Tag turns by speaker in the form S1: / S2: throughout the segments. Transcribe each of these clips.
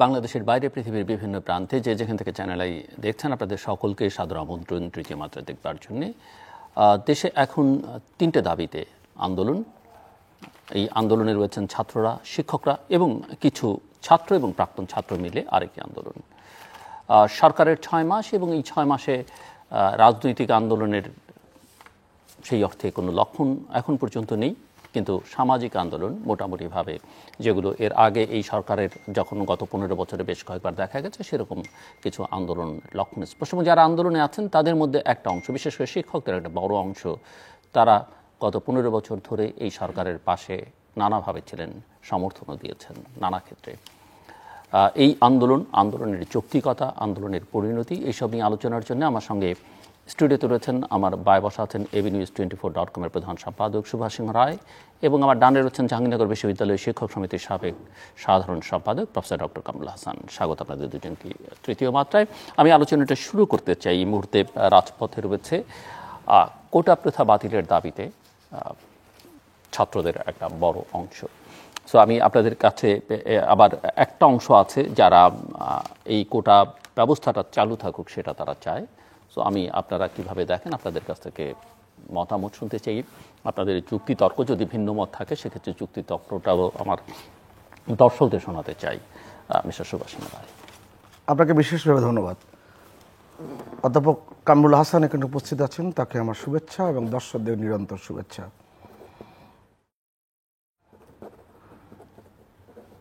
S1: বাংলাদেশের বাইরে পৃথিবীর বিভিন্ন প্রান্তে যেখান থেকে চ্যানেল আই দেখছেন, আপনাদের সকলকে সাদর আমন্ত্রণ তৃতীয় মাত্রা দেখবার জন্যে। দেশে এখন তিনটে দাবিতে আন্দোলন। এই আন্দোলনে রয়েছেন ছাত্ররা, শিক্ষকরা এবং কিছু ছাত্র এবং প্রাক্তন ছাত্র মিলে আরেকটি আন্দোলন। সরকারের 6 মাস এবং এই 6 মাসে রাজনৈতিক আন্দোলনের সেই অর্থে কোনো লক্ষণ এখন পর্যন্ত নেই, কিন্তু সামাজিক আন্দোলন মোটামুটিভাবে যেগুলো এর আগে এই সরকারের যখন গত 15 বছরে বেশ কয়েকবার দেখা গেছে, সেরকম কিছু আন্দোলন লক্ষণ স্পষ্ট। এবং যারা আন্দোলনে আছেন তাদের মধ্যে একটা অংশ, বিশেষ করে শিক্ষকদের একটা বড় অংশ, তারা গত 15 বছর ধরে এই সরকারের পাশে নানাভাবে ছিলেন, সমর্থনও দিয়েছেন নানা ক্ষেত্রে। এই আন্দোলনের যৌক্তিকতা, আন্দোলনের পরিণতি, এইসব নিয়ে আলোচনার জন্য আমার সঙ্গে স্টুডিওতে রয়েছেন, আমার বায় বসা আছেন abnews24.com এর প্রধান সম্পাদক সুভাষ সিংহ রায়, এবং আমার ডানে রয়েছেন জাহাঙ্গীরনগর বিশ্ববিদ্যালয়ের শিক্ষক সমিতির সাবেক সাধারণ সম্পাদক প্রফেসর ডক্টর কামরুল হাসান। স্বাগত আপনাদের দুজনকে তৃতীয় মাত্রায়। আমি আলোচনাটা শুরু করতে চাই। এই মুহূর্তে রাজপথে রয়েছে কোটা প্রথা বাতিলের দাবিতে ছাত্রদের একটা বড় অংশ। সো আমি আপনাদের কাছে আবার একটা অংশ আছে যারা এই কোটা ব্যবস্থাটা চালু থাকুক সেটা তারা চায়। সো আমি আপনারা কিভাবে দেখেন, আপনাদের কাছ থেকে মতামত শুনতে চাই। আপনাদের যুক্তি তর্ক যদি ভিন্ন মত থাকে, সেক্ষেত্রে যুক্তি তর্কটাও আমার দর্শকদের শোনাতে চাই। মিস্টার সুভাষ সিংহ রায়,
S2: আপনাকে বিশেষভাবে ধন্যবাদ। অধ্যাপক কামরুল হাসান এখানে উপস্থিত আছেন, তাকে আমার শুভেচ্ছা এবং দর্শকদের নিরন্তর শুভেচ্ছা।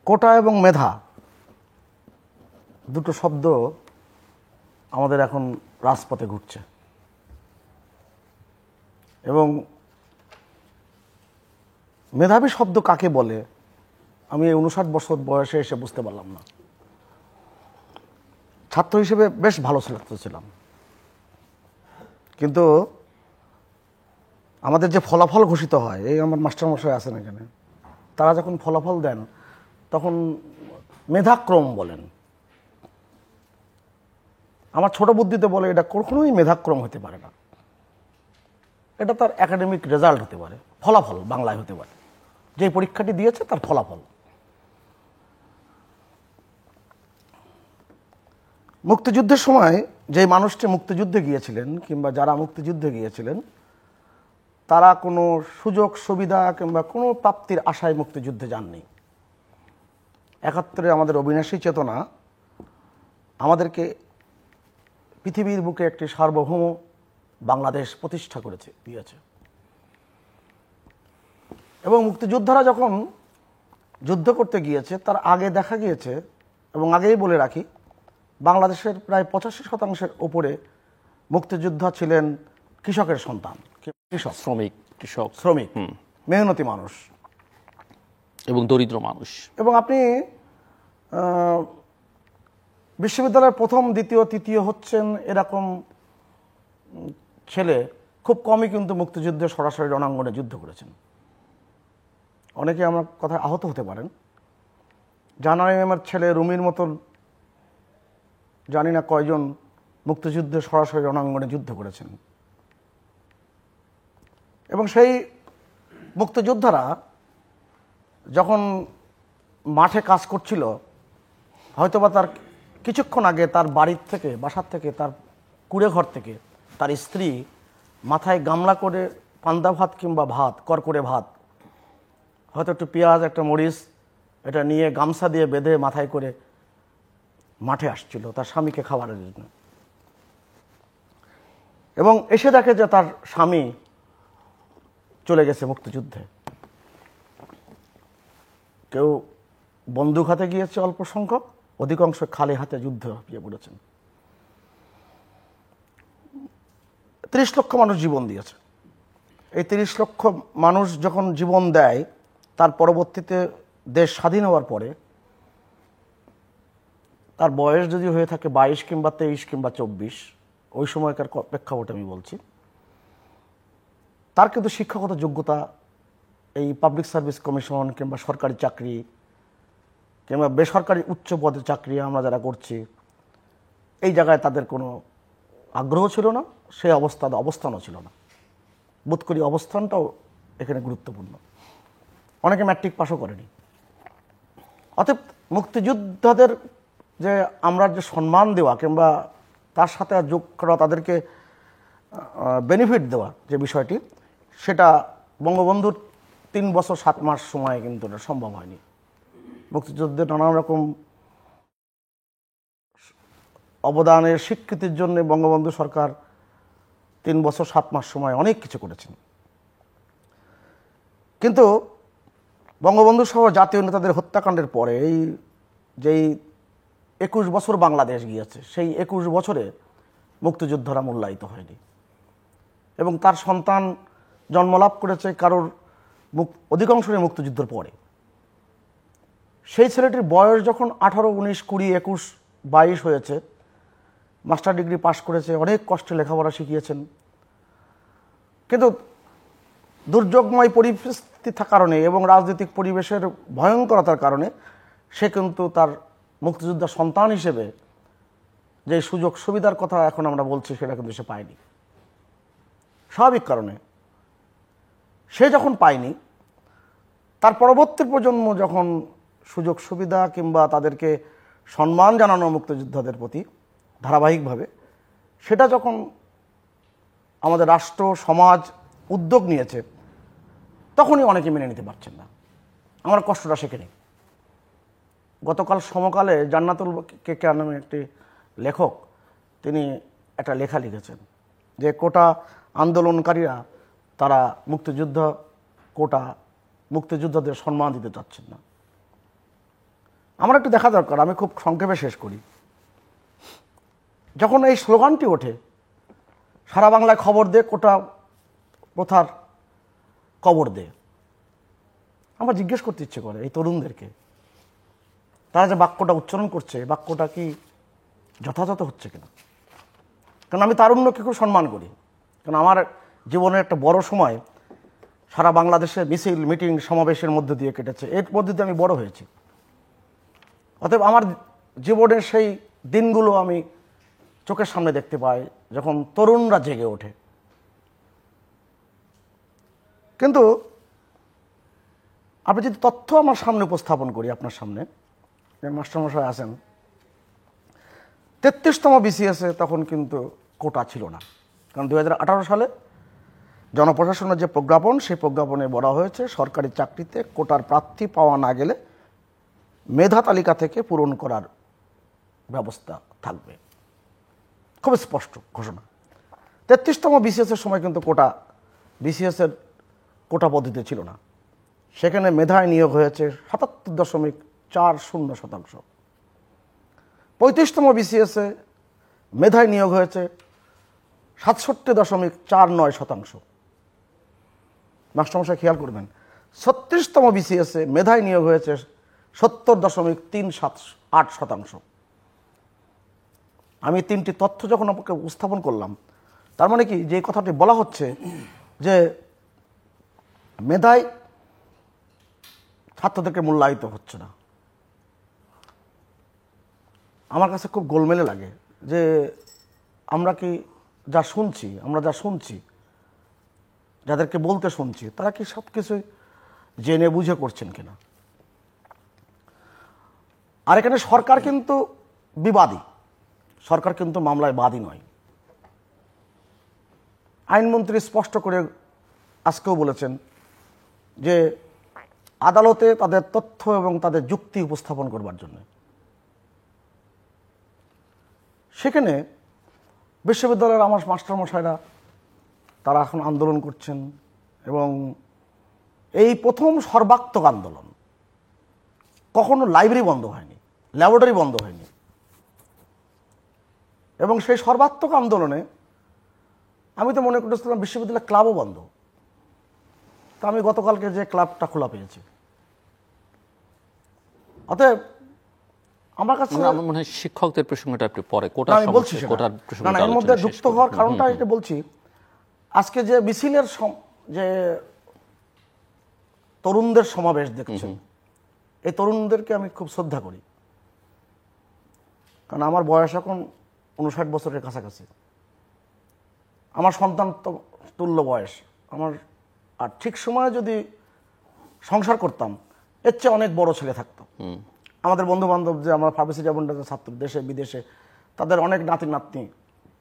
S2: কোটা এবং মেধা দুটো শব্দ আমাদের এখন রাজপথে ঘুরছে, এবং মেধাবী শব্দ কাকে বলে আমি 59 বছর বয়সে এসে বুঝতে পারলাম না। ছাত্র হিসেবে বেশ ভালো ছাত্র ছিলাম, কিন্তু আমাদের যে ফলাফল ঘোষিত হয়, এই আমার মাস্টারমশাই আছেন এখানে, তারা যখন ফলাফল দেন তখন মেধাক্রম বলেন। আমার ছোট বুদ্ধিতে বলে এটা কখনোই মেধাক্রম হতে পারে না, এটা তার একাডেমিক রেজাল্ট হতে পারে, ফলাফল বাংলায় হতে পারে, যে পরীক্ষাটি দিয়েছে তার ফলাফল। মুক্তিযুদ্ধের সময় যে মানুষটি মুক্তিযুদ্ধে গিয়েছিলেন কিংবা যারা মুক্তিযুদ্ধে গিয়েছিলেন, তারা কোনো সুযোগ সুবিধা কিংবা কোনো প্রাপ্তির আশায় মুক্তিযুদ্ধে যাননি। 71-এ আমাদের অবিনাশী চেতনা আমাদেরকে পৃথিবীর বুকে একটি সার্বভৌম বাংলাদেশ প্রতিষ্ঠা দিয়েছে। এবং মুক্তিযোদ্ধারা যখন যুদ্ধ করতে গিয়েছে, তার আগে দেখা গিয়েছে, এবং আগেই বলে রাখি, বাংলাদেশের প্রায় 85% ওপরে মুক্তিযোদ্ধা ছিলেন কৃষকের সন্তান, শ্রমিক, মেহনতি মানুষ
S1: এবং দরিদ্র মানুষ।
S2: এবং আপনি বিশ্ববিদ্যালয়ের প্রথম, দ্বিতীয়, তৃতীয় হচ্ছেন এরকম ছেলে খুব কমই কিন্তু মুক্তিযুদ্ধে সরাসরি রণাঙ্গনে যুদ্ধ করেছেন। অনেকে আমার কথায় আহত হতে পারেন। জানাই আমার ছেলে রুমির মতন জানি না কয়জন মুক্তিযুদ্ধে সরাসরি রণাঙ্গনে যুদ্ধ করেছেন। এবং সেই মুক্তিযোদ্ধারা যখন মাঠে কাজ করছিল, হয়তোবা তার কিছুক্ষণ আগে তার বাড়ির থেকে, বাসার থেকে, তার কুড়ে ঘর থেকে তার স্ত্রী মাথায় গামলা করে পান্তা ভাত কিংবা ভাত, করকরে ভাত, হয়তো একটু পেঁয়াজ, একটা মরিচ, এটা নিয়ে গামছা দিয়ে বেঁধে মাথায় করে মাঠে আসছিল তার স্বামীকে খাবারের জন্য। এবং এসে দেখে যে তার স্বামী চলে গেছে মুক্তিযুদ্ধে। কেউ বন্দুক হাতে গিয়েছে অল্প সংখ্যক, অধিকাংশ খালি হাতে যুদ্ধে ঝাঁপিয়ে পড়েছেন। 30 লক্ষ মানুষ জীবন দিয়েছে। এই 30 লক্ষ মানুষ যখন জীবন দেয়, তার পরবর্তীতে দেশ স্বাধীন হওয়ার পরে তার বয়স যদি হয়ে থাকে 22 কিংবা 23 কিংবা 24, ওই সময়কার প্রেক্ষাপটে আমি বলছি, তার কিন্তু শিক্ষাগত যোগ্যতা এই পাবলিক সার্ভিস কমিশন কিংবা সরকারি চাকরি কিংবা বেসরকারি উচ্চ পদে চাকরি আমরা যারা করছি, এই জায়গায় তাদের কোনো আগ্রহ ছিল না, সেই অবস্থানও ছিল না। বোধ করি অবস্থানটাও এখানে গুরুত্বপূর্ণ। অনেকে ম্যাট্রিক পাসও করেনি। অতএব মুক্তিযোদ্ধাদের যে আমরা যে সম্মান দেওয়া কিংবা তার সাথে যোগ করা, তাদেরকে বেনিফিট দেওয়া যে বিষয়টি, সেটা বঙ্গবন্ধুর 3 বছর 7 মাস সময়ে কিন্তু এটা সম্ভব হয়নি। মুক্তিযুদ্ধের নানান রকম অবদানের স্বীকৃতির জন্য বঙ্গবন্ধু সরকার 3 বছর 7 মাস সময় অনেক কিছু করেছেন। কিন্তু বঙ্গবন্ধু সহ জাতীয় নেতাদের হত্যাকাণ্ডের পরে এই যেই 21 বছর বাংলাদেশ গিয়েছে, সেই 21 বছরে মুক্তিযোদ্ধারা মূল্যায়িত হয়নি এবং তার সন্তান জন্মলাভ করেছে কারোর অধিকাংশই মুক্তিযুদ্ধের পরে। সেই ছেলেটির বয়স যখন 18, 19, 20, 21, 22 হয়েছে, মাস্টার ডিগ্রি পাশ করেছে, অনেক কষ্টে লেখাপড়া শিখিয়েছেন, কিন্তু দুর্যোগময় পরিস্থিতি থাকার কারণে এবং রাজনৈতিক পরিবেশের ভয়ঙ্করতার কারণে সে কিন্তু তার মুক্তিযোদ্ধার সন্তান হিসেবে যে সুযোগ সুবিধার কথা এখন আমরা বলছি সেটা কিন্তু সে পায়নি। স্বাভাবিক কারণে সে যখন পায়নি, তার পরবর্তী প্রজন্ম যখন সুযোগ সুবিধা কিংবা তাদেরকে সম্মান জানানো মুক্তিযোদ্ধাদের প্রতি ধারাবাহিকভাবে, সেটা যখন আমাদের রাষ্ট্র সমাজ উদ্যোগ নিয়েছে, তখনই অনেকে মেনে নিতে পারছেন না। আমার কষ্টটা সেখানে। গতকাল সমকালে জান্নাতুল কেকেআর নামে একটি লেখক, তিনি একটা লেখা লিখেছেন যে কোটা আন্দোলনকারীরা তারা মুক্তিযোদ্ধাদের সম্মান দিতে চাচ্ছেন না। আমার একটু দেখা দরকার, আমি খুব সংক্ষেপে শেষ করি। যখন এই স্লোগানটি ওঠে, সারা বাংলায় খবর দে, কোটা প্রথার কবর দে, আমার জিজ্ঞেস করতে ইচ্ছে করে এই তরুণদেরকে, তারা যে বাক্যটা উচ্চারণ করছে, বাক্যটা কি যথাযথ হচ্ছে কিনা। কারণ আমি তারুণ্যকে খুব সম্মান করি, কারণ আমার জীবনের একটা বড় সময় সারা বাংলাদেশে মিছিল, মিটিং, সমাবেশের মধ্যে দিয়ে কেটেছে, এর মধ্যে দিয়ে আমি বড় হয়েছি। অতএব আমার জীবনের সেই দিনগুলো আমি চোখের সামনে দেখতে পাই যখন তরুণরা জেগে ওঠে। কিন্তু আপনি যদি তথ্য আমার সামনে উপস্থাপন করি, আপনার সামনে মাস্টারমশাই আছেন, 33তম বিসিএসে তখন কিন্তু কোটা ছিল না। কারণ 2018 সালে জনপ্রশাসনের যে প্রজ্ঞাপন, সেই প্রজ্ঞাপনে বলা হয়েছে সরকারি চাকরিতে কোটার প্রার্থী পাওয়া না গেলে মেধা তালিকা থেকে পূরণ করার ব্যবস্থা থাকবে। খুব স্পষ্ট ঘোষণা। 33তম বিসিএসের সময় কিন্তু বিসিএসের কোটা পদ্ধতি ছিল না। সেখানে মেধায় নিয়োগ হয়েছে 77.40%। 35তম বিসিএসে মেধায় নিয়োগ হয়েছে 67.49%। মাস্টারমশাই খেয়াল করবেন, 36তম বিসিএসে মেধায় নিয়োগ হয়েছে 70.378%। আমি 3টি তথ্য যখন আপনাকে উপস্থাপন করলাম, তার মানে কি, যে কথাটি বলা হচ্ছে যে মেধায় ছাত্রদেরকে মূল্যায়িত হচ্ছে না, আমার কাছে খুব গোলমেলে লাগে যে আমরা যা শুনছি, যাদেরকে বলতে শুনছি, তারা কি সব কিছুই জেনে বুঝে করছেন কিনা। আর এখানে সরকার কিন্তু বিবাদী, সরকার কিন্তু মামলায় বাদী নয়। আইনমন্ত্রী স্পষ্ট করে আজকেও বলেছেন যে আদালতে তাদের তথ্য এবং তাদের যুক্তি উপস্থাপন করবার জন্য। সেখানে বিশ্ববিদ্যালয়ের আমার মাস্টারমশাইরা তারা এখন আন্দোলন করছেন এবং এই প্রথম সর্বাত্মক আন্দোলন। কখনো লাইব্রেরি বন্ধ হয়নি, ল্যাবরেটরি বন্ধ হয়নি, এবং সেই সর্বাত্মক আন্দোলনে আমি তো মনে করতেছিলাম বিশ্ববিদ্যালয় ক্লাবও বন্ধ। তা আমি গতকালকে যে ক্লাবটা খোলা পেয়েছি। অতএব আমার কাছে
S1: আমার মনে হয় শিক্ষকদের প্রসঙ্গটা একটু পরে,
S2: আমি বলছি না, এর মধ্যে যুক্ত হওয়ার কারণটা এটা বলছি। আজকে যে মিছিলের যে তরুণদের সমাবেশ দেখছেন, এই তরুণদেরকে আমি খুব শ্রদ্ধা করি, কারণ আমার বয়স এখন 59 বছরের কাছাকাছি। আমার সন্তান তুল্য বয়স আমার, আর ঠিক সময়ে যদি সংসার করতাম এর চেয়ে অনেক বড় ছেলে থাকতো। আমাদের বন্ধু বান্ধব যে আমরা ফার্মেসি ডিপার্টমেন্টের ছাত্র, দেশে বিদেশে তাদের অনেক নাতি নাতনি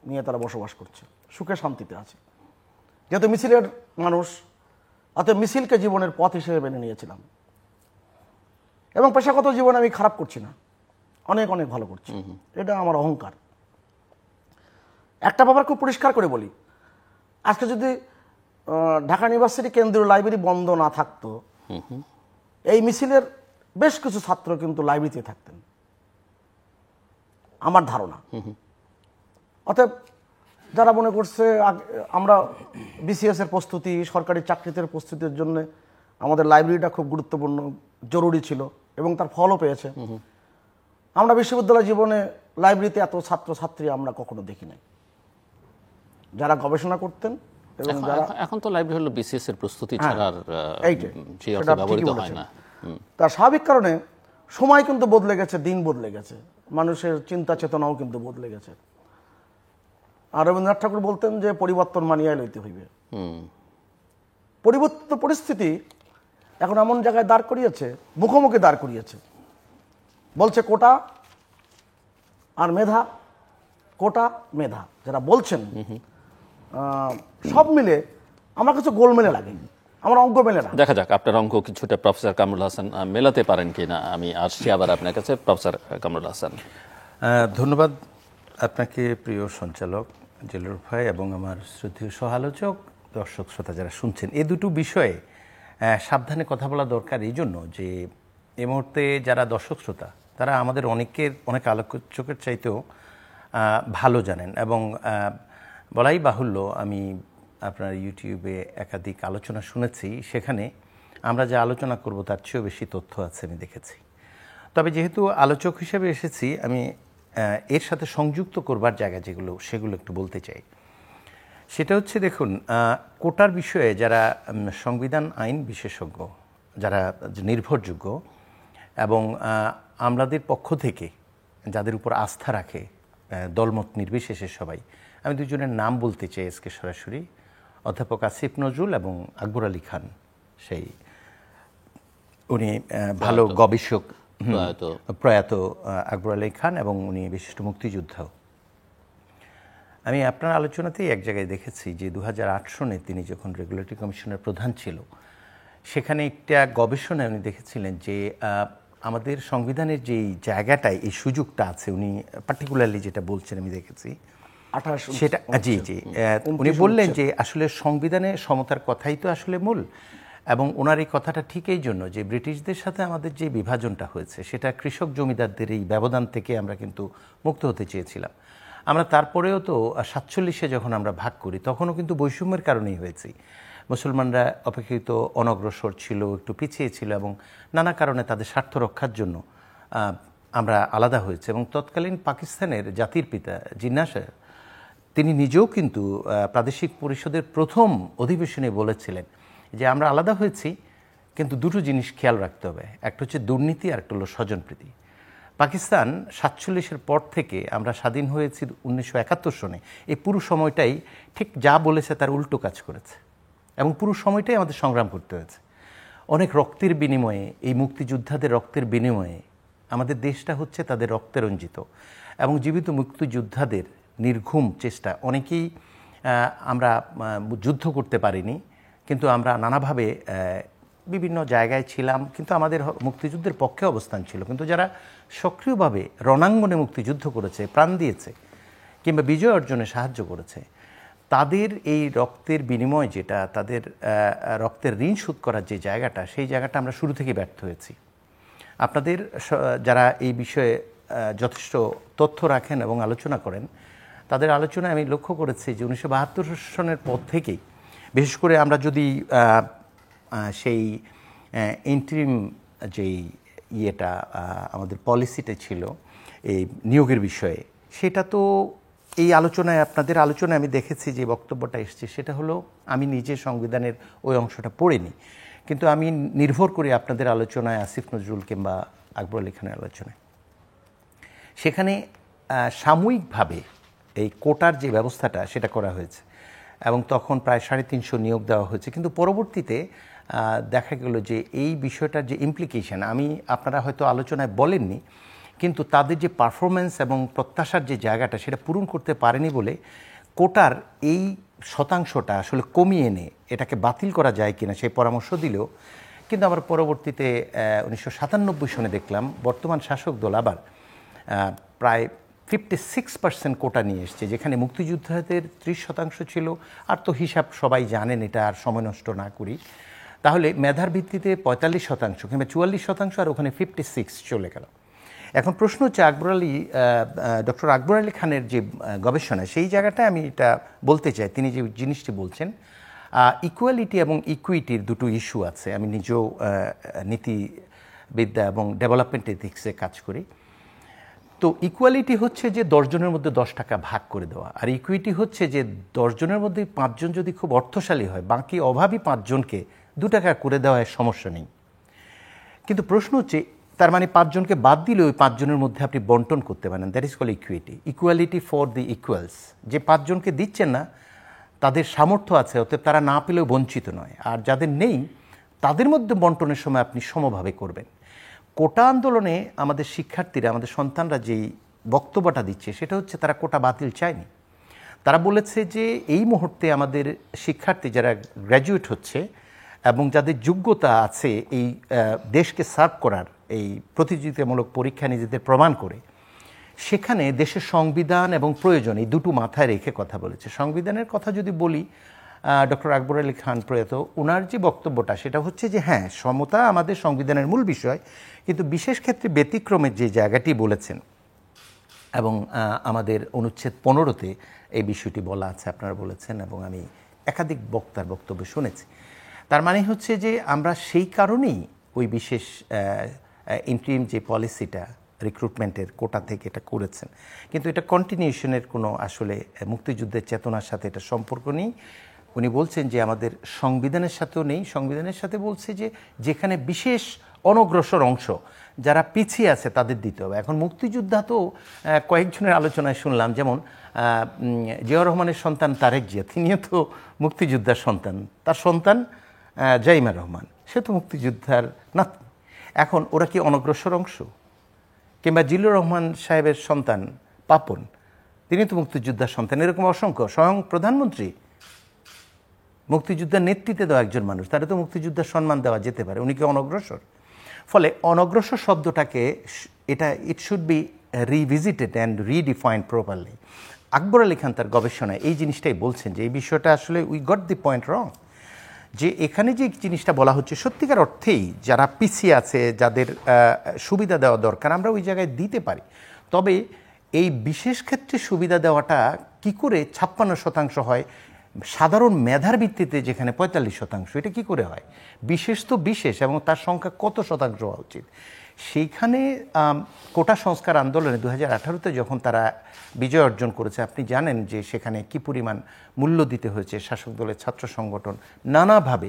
S2: নিয়ে তারা বসবাস করছে, সুখে শান্তিতে আছে। যেহেতু মিছিলের মানুষ, অতএব মিছিলকে জীবনের পথ হিসেবে মেনে নিয়েছিলাম। এবং পেশাগত জীবনে আমি খারাপ করছি না, অনেক অনেক ভালো করছি, এটা আমার অহংকার। একটা ব্যাপার খুব পরিষ্কার করে বলি, আজকে যদি ঢাকা ইউনিভার্সিটি কেন্দ্রীয় লাইব্রেরি বন্ধ না থাকতো, এই মিছিলের বেশ কিছু ছাত্র কিন্তু লাইব্রেরিতে থাকতেন, আমার ধারণা। অতএব যারা মনে করছে আমরা বিসিএস এর প্রস্তুতি, সরকারি চাকরিতে প্রস্তুতির জন্য আমাদের লাইব্রেরিটা খুব গুরুত্বপূর্ণ, জরুরি ছিল এবং তার ফলও পেয়েছে, আমরা বিশ্ববিদ্যালয় জীবনে লাইব্রেরিতে এত ছাত্রছাত্রী আমরা কখনো দেখি নাই। যারা গবেষণা করতেন এবং যারা,
S1: এখন তো লাইব্রেরি হলো বিসিএস এর প্রস্তুতি ছাড়া সেই অর্থে
S2: সেটা
S1: ব্যবহৃত
S2: ঠিকই
S1: হয় না।
S2: তার স্বাভাবিক কারণে সময় কিন্তু বদলে গেছে, দিন বদলে গেছে, মানুষের চিন্তা চেতনাও কিন্তু বদলে গেছে। আর রবীন্দ্রনাথ ঠাকুর বলতেন যে পরিবর্তন মানিয়ে লইতে হইবে। পরিবর্তিত পরিস্থিতি এখন এমন জায়গায় দাঁড় করিয়েছে, মুখোমুখি দাঁড় করিয়েছে, বলছে কোটা আর মেধা, কোটা মেধা যারা বলছেন, সব মিলে আমার কাছে গোলমেলে লাগে, আমার অঙ্ক মেলে না।
S1: দেখা যাক আপনার অঙ্ক কিছুটা প্রফেসর কামরুল হাসান মেলাতে পারেন কিনা। আমি আসছি আবার আপনার কাছে, প্রফেসর কামরুল হাসান।
S3: ধন্যবাদ আপনাকে প্রিয় সঞ্চালক জেলুর ভাই এবং আমার শ্রদ্ধেয় সহ-আলোচক, দর্শক শ্রোতা যারা শুনছেন। এই দুটো বিষয়ে সাবধানে কথা বলা দরকার এই জন্য যে এই মুহূর্তে যারা দর্শক শ্রোতা তারা আমাদের অনেক আলোচকের চাইতেও ভালো জানেন, এবং বলাই বাহুল্য আমি আপনার ইউটিউবে একাধিক আলোচনা শুনেছি, সেখানে আমরা যে আলোচনা করব তার চেয়েও বেশি তথ্য আছে আমি দেখেছি। তবে যেহেতু আলোচক হিসেবে এসেছি, আমি এর সাথে সংযুক্ত করবার জায়গা যেগুলো সেগুলো একটু বলতে চাই। সেটা হচ্ছে, দেখুন, কোটার বিষয়ে যারা সংবিধান আইন বিশেষজ্ঞ, যারা নির্ভরযোগ্য এবং আমাদের পক্ষ থেকে যাদের উপর আস্থা রাখে দলমত নির্বিশেষে সবাই, আমি দুজনের নাম বলতে চাই আজকে সরাসরি, অধ্যাপক আসিফ নজরুল এবং আকবর আলী খান। সেই উনি ভালো গবেষক, প্রয়াত আকবর আলী খান, এবং উনি বিশিষ্ট মুক্তিযোদ্ধাও। আমি আপনার আলোচনাতেই এক জায়গায় দেখেছি যে 2008 সনে তিনি যখন রেগুলেটরি কমিশনের প্রধান ছিল, সেখানে একটা গবেষণায় উনি দেখেছিলেন যে আমাদের সংবিধানের যেই জায়গাটায় এই সুযোগটা আছে, উনি পার্টিকুলারলি যেটা বলছেন আমি দেখেছি সেটা, জি জি, উনি বললেন যে আসলে সংবিধানে সমতার কথাই তো আসলে মূল, এবং ওনার এই কথাটা ঠিক এই জন্য যে ব্রিটিশদের সাথে আমাদের যে বিভাজনটা হয়েছে সেটা কৃষক জমিদারদের এই ব্যবধান থেকে আমরা কিন্তু মুক্ত হতে চেয়েছিলাম। আমরা তারপরেও তো 47-এ যখন আমরা ভাগ করি তখনও কিন্তু বৈষম্যের কারণেই হয়েছি। মুসলমানরা অপেক্ষিত অনগ্রসর ছিল, একটু পিছিয়ে ছিল, এবং নানা কারণে তাদের স্বার্থ রক্ষার জন্য আমরা আলাদা হয়েছে। এবং তৎকালীন পাকিস্তানের জাতির পিতা জিন্নাহ সাহেব, তিনি নিজেও কিন্তু প্রাদেশিক পরিষদের প্রথম অধিবেশনে বলেছিলেন যে আমরা আলাদা হয়েছি, কিন্তু দুটো জিনিস খেয়াল রাখতে হবে, একটা হচ্ছে দুর্নীতি আর একটা হলো স্বজনপ্রীতি। পাকিস্তান 47-এর পর থেকে আমরা স্বাধীন হয়েছি 1971 সনে, এই পুরো সময়টাই ঠিক যা বলেছে তার উল্টো কাজ করেছে, এবং পুরো সময়টাই আমাদের সংগ্রাম করতে হয়েছে। অনেক রক্তের বিনিময়ে, এই মুক্তিযোদ্ধাদের রক্তের বিনিময়ে আমাদের দেশটা হচ্ছে তাদের রক্তে রঞ্জিত, এবং জীবিত মুক্তিযোদ্ধাদের নির্ঘুম চেষ্টা, অনেকেই আমরা যুদ্ধ করতে পারিনি, কিন্তু আমরা নানাভাবে বিভিন্ন জায়গায় ছিলাম, কিন্তু আমাদের মুক্তিযুদ্ধের পক্ষে অবস্থান ছিল। কিন্তু যারা সক্রিয়ভাবে রণাঙ্গনে মুক্তিযুদ্ধ করেছে, প্রাণ দিয়েছে, কিংবা বিজয় অর্জনে সাহায্য করেছে, তাদের এই রক্তের বিনিময়, যেটা তাদের রক্তের ঋণ শোধ করার যে জায়গাটা, সেই জায়গাটা আমরা শুরু থেকে ব্যর্থ হয়েছি। আপনাদের যারা এই বিষয়ে যথেষ্ট তথ্য রাখেন এবং আলোচনা করেন, তাদের আলোচনায় আমি লক্ষ্য করেছি যে 1972 সনের পর থেকেই, বিশেষ করে আমরা যদি সেই ইন্টারিম যেই ইয়েটা আমাদের পলিসিটা ছিল এই নিয়োগের বিষয়ে, সেটা তো এই আলোচনায়, আপনাদের আলোচনায় আমি দেখেছি যে বক্তব্যটা এসছে, সেটা হলো, আমি নিজে সংবিধানের ওই অংশটা পড়িনি, কিন্তু আমি নির্ভর করি আপনাদের আলোচনায়, আসিফ নজরুল কিংবা আকবর আলী খানের আলোচনায়। সেখানে সাময়িকভাবে এই কোটার যে ব্যবস্থাটা সেটা করা হয়েছে, এবং তখন প্রায় 350 নিয়োগ দেওয়া হয়েছে, কিন্তু পরবর্তীতে দেখা গেল যে এই বিষয়টার যে ইমপ্লিকেশন আপনারা হয়তো আলোচনায় বলেননি, কিন্তু তাদের যে পারফরমেন্স এবং প্রত্যাশার যে জায়গাটা সেটা পূরণ করতে পারেনি বলে কোটার এই শতাংশটা আসলে কমিয়ে এনে এটাকে বাতিল করা যায় কিনা সেই পরামর্শ দিলেও, কিন্তু আবার পরবর্তীতে 1997 সনে দেখলাম বর্তমান শাসক দল আবার প্রায় 56% কোটা নিয়ে এসছে, যেখানে মুক্তিযোদ্ধাদের 30% ছিল। আর তো হিসাব সবাই জানেন, এটা আর সময় নষ্ট না করি। তাহলে মেধার ভিত্তিতে 45% কিংবা 44% আর ওখানে 56 চলে গেল। এখন প্রশ্ন হচ্ছে ডক্টর আকবর আলী খানের যে গবেষণা, সেই জায়গাটায় আমি এটা বলতে চাই। তিনি যে জিনিসটি বলছেন, ইকুয়ালিটি এবং ইকুইটির দুটো ইস্যু আছে। আমি নিজেও নীতিবিদ্যা এবং ডেভেলপমেন্ট এথিক্সে কাজ করি। তো ইকুয়ালিটি হচ্ছে যে 10 জনের মধ্যে 10 টাকা ভাগ করে দেওয়া, আর ইকুইটি হচ্ছে যে 10 জনের মধ্যে 5 জন যদি খুব অর্থশালী হয়, বাকি অভাবী 5 জনকে 2 টাকা করে দেওয়ার সমস্যা নেই। কিন্তু প্রশ্ন হচ্ছে, তার মানে 5 জনকে বাদ দিলে ওই 5 জনের মধ্যে আপনি বন্টন করতে পারেন। That is call equality for the equals. যে 5 জনকে দিচ্ছেন না, তাদের সামর্থ্য আছে, অতএব তারা না পেলেও বঞ্চিত নয়, আর যাদের নেই তাদের মধ্যে বন্টনের সময় আপনি সমভাবে করবেন। কোটা আন্দোলনে আমাদের শিক্ষার্থীরা, আমাদের সন্তানরা যেই বক্তব্যটা দিচ্ছে সেটা হচ্ছে তারা কোটা বাতিল চায়নি। তারা বলেছে যে এই মুহূর্তে আমাদের শিক্ষার্থী যারা গ্র্যাজুয়েট হচ্ছে এবং যাদের যোগ্যতা আছে এই দেশকে সার্ভ করার, এই প্রতিযোগিতামূলক পরীক্ষা নিজেদের প্রমাণ করে, সেখানে দেশের সংবিধান এবং প্রয়োজন এই দুটো মাথায় রেখে কথা বলেছে। সংবিধানের কথা যদি বলি, ডক্টর আকবর আলী খান প্রয়াত, ওনার যে বক্তব্যটা সেটা হচ্ছে যে হ্যাঁ, সমতা আমাদের সংবিধানের মূল বিষয়, কিন্তু বিশেষ ক্ষেত্রে ব্যতিক্রমের যে জায়গাটি বলেছেন, এবং আমাদের অনুচ্ছেদ 15-তে এই বিষয়টি বলা আছে, আপনারা বলেছেন, এবং আমি একাধিক বক্তার বক্তব্য শুনেছি। তার মানে হচ্ছে যে আমরা সেই কারণেই ওই বিশেষ ইন্টারিম যে পলিসিটা রিক্রুটমেন্টের কোটা থেকে এটা করেছেন, কিন্তু এটা কন্টিনিউশনের কোনো আসলে মুক্তিযুদ্ধের চেতনার সাথে এটা সম্পর্ক নেই। উনি বলছেন যে আমাদের সংবিধানের সাথেও নেই। সংবিধানের সাথে বলছে যে যেখানে বিশেষ অনগ্রসর অংশ যারা পিছিয়ে আছে তাদের দিতে হবে। এখন মুক্তিযোদ্ধা তো কয়েকজনের আলোচনায় শুনলাম, যেমন জিয়াউর রহমানের সন্তান তারেক জিয়া, তিনিও তো মুক্তিযোদ্ধার সন্তান, তার সন্তান জাইমা রহমান, সে তো মুক্তিযোদ্ধার নাতনি। এখন ওরা কি অনগ্রসর অংশ? কিংবা জিল্লুর রহমান সাহেবের সন্তান পাপন, তিনি তো মুক্তিযোদ্ধার সন্তান। এরকম অসংখ্য, স্বয়ং প্রধানমন্ত্রী মুক্তিযোদ্ধার নেতৃত্বে দেওয়া একজন মানুষ, তারা তো মুক্তিযোদ্ধার সম্মান দেওয়া যেতে পারে, উনি কি অনগ্রসর? ফলে অনগ্রসর শব্দটাকে it should be revisited and redefined properly. Akbar Ali Khan তার গবেষণায় এই জিনিসটাই বলছেন যে এই বিষয়টা আসলে we got the point wrong, যে এখানে যে জিনিসটা বলা হচ্ছে সত্যিকার অর্থেই যারা পিছিয়ে আছে, যাদের সুবিধা দেওয়া দরকার, আমরা ওই জায়গায় দিতে পারি। তবে এই বিশেষ ক্ষেত্রে সুবিধা দেওয়াটা কি করে 56% হয় সাধারণ মেধার ভিত্তিতে, যেখানে 45%, এটা কি করে হয়? বিশেষ তো বিশেষ, এবং তার সংখ্যা কত শতাংশ হওয়া উচিত? সেইখানে কোটা সংস্কার আন্দোলনে 2018-তে যখন তারা বিজয় অর্জন করেছে, আপনি জানেন যে সেখানে কি পরিমাণ মূল্য দিতে হয়েছে। শাসক দলের ছাত্র সংগঠন নানাভাবে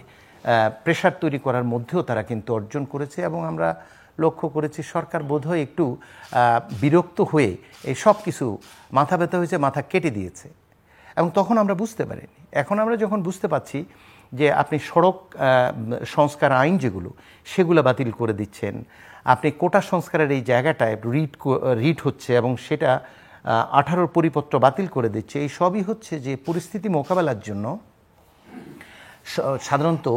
S3: প্রেশার তৈরি করার মধ্যেও তারা কিন্তু অর্জন করেছে, এবং আমরা লক্ষ্য করেছি সরকার বোধহয় একটু বিরক্ত হয়ে এই সব কিছু, মাথা ব্যথা হয়েছে, মাথা কেটে দিয়েছে, এবং তখন আমরা বুঝতে পারিনি। এখন আমরা যখন বুঝতে পারছি যে আপনি সড়ক সংস্কার আইন যেগুলো, সেগুলো বাতিল করে দিচ্ছেন, আপনি কোটা সংস্কারের এই জায়গাটায় রিট হচ্ছে এবং সেটা 18 পরিপত্র বাতিল করে দিচ্ছে, এই সবই হচ্ছে যে পরিস্থিতি মোকাবেলার জন্য সাধারণত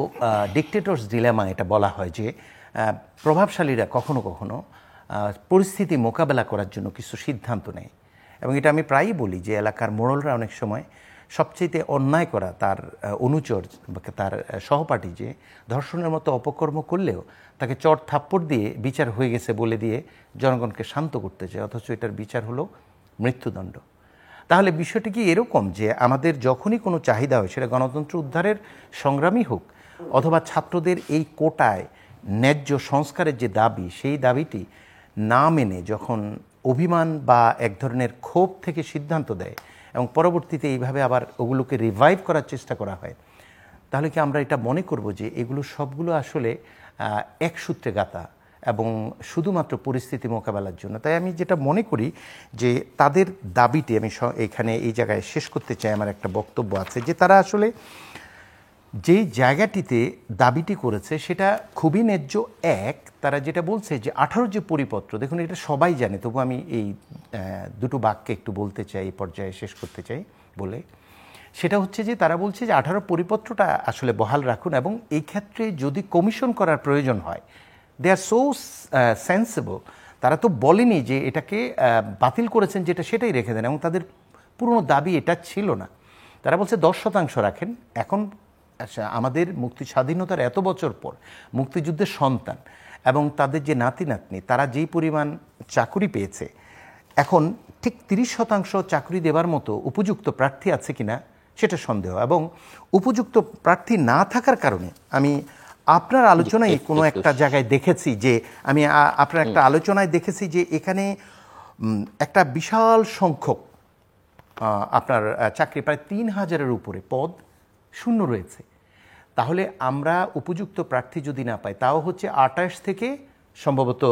S3: ডিকটেটরস ডিলেমা এটা বলা হয়, যে প্রভাবশালীরা কখনো কখনো পরিস্থিতি মোকাবেলা করার জন্য কিছু সিদ্ধান্ত নেয়। এবং এটা আমি প্রায়ই বলি যে এলাকার মোড়লরা অনেক সময় সবচেয়ে অন্যায় করা তার অনুচর বা তার সহপাঠী যে ধর্ষণের মতো অপকর্ম করলেও তাকে চট থাপ্পড় দিয়ে বিচার হয়ে গেছে বলে দিয়ে জনগণকে শান্ত করতে চায়, অথচ এটার বিচার হলো মৃত্যুদণ্ড। তাহলে বিষয়টি কি এরকম যে আমাদের যখনই কোনো চাহিদা হয়, সেটা গণতন্ত্র উদ্ধারের সংগ্রামই হোক অথবা ছাত্রদের এই কোটায় ন্যায্য সংস্কারের যে দাবি, সেই দাবিটি না মেনে যখন অভিমান বা এক ধরনের ক্ষোভ থেকে সিদ্ধান্ত দেয় এবং পরবর্তীতে এইভাবে আবার ওগুলোকে রিভাইভ করার চেষ্টা করা হয়, তাহলে কি আমরা এটা মনে করব যে এগুলো সবগুলো আসলে এক সূত্রে গাঁথা এবং শুধুমাত্র পরিস্থিতি মোকাবেলার জন্য? তাই আমি যেটা মনে করি যে তাদের দাবিটি, আমি এখানে এই জায়গায় শেষ করতে চাই, আমার একটা বক্তব্য আছে যে তারা আসলে যে জায়গাটিতে দাবিটি করেছে সেটা খুবই ন্যায্য। এক, তারা যেটা বলছে যে 18 যে পরিপত্র, দেখুন এটা সবাই জানে, তবু আমি এই দুটো বাক্যে একটু বলতে চাই, এই পর্যায়ে শেষ করতে চাই বলে, সেটা হচ্ছে যে তারা বলছে যে 18 পরিপত্রটা আসলে বহাল রাখুন, এবং এই ক্ষেত্রে যদি কমিশন করার প্রয়োজন হয়, দে আর সো সেন্সিবল, তারা তো বলেনি যে এটাকে বাতিল করেছেন যেটা সেটাই রেখে দেন, এবং তাদের পুরনো দাবি এটা ছিল না। তারা বলছে 10% রাখেন। এখন আচ্ছা, আমাদের মুক্তি স্বাধীনতার এত বছর পর মুক্তিযুদ্ধের সন্তান এবং তাদের যে নাতি নাতনি, তারা যেই পরিমাণ চাকুরি পেয়েছে, এখন ঠিক 30% চাকরি দেবার মতো উপযুক্ত প্রার্থী আছে কিনা সেটা সন্দেহ। এবং উপযুক্ত প্রার্থী না থাকার কারণে আমি আপনার আলোচনায় কোনো একটা জায়গায় দেখেছি যে আপনার একটা আলোচনায় দেখেছি যে এখানে একটা বিশাল সংখ্যক আপনার চাকরি, প্রায় 3000-এর উপরে পদ শূন্য রয়েছে। তাহলে আমরা উপযুক্ত প্রার্থী যদি না পাই, তাও হচ্ছে 28 থেকে সম্ভবত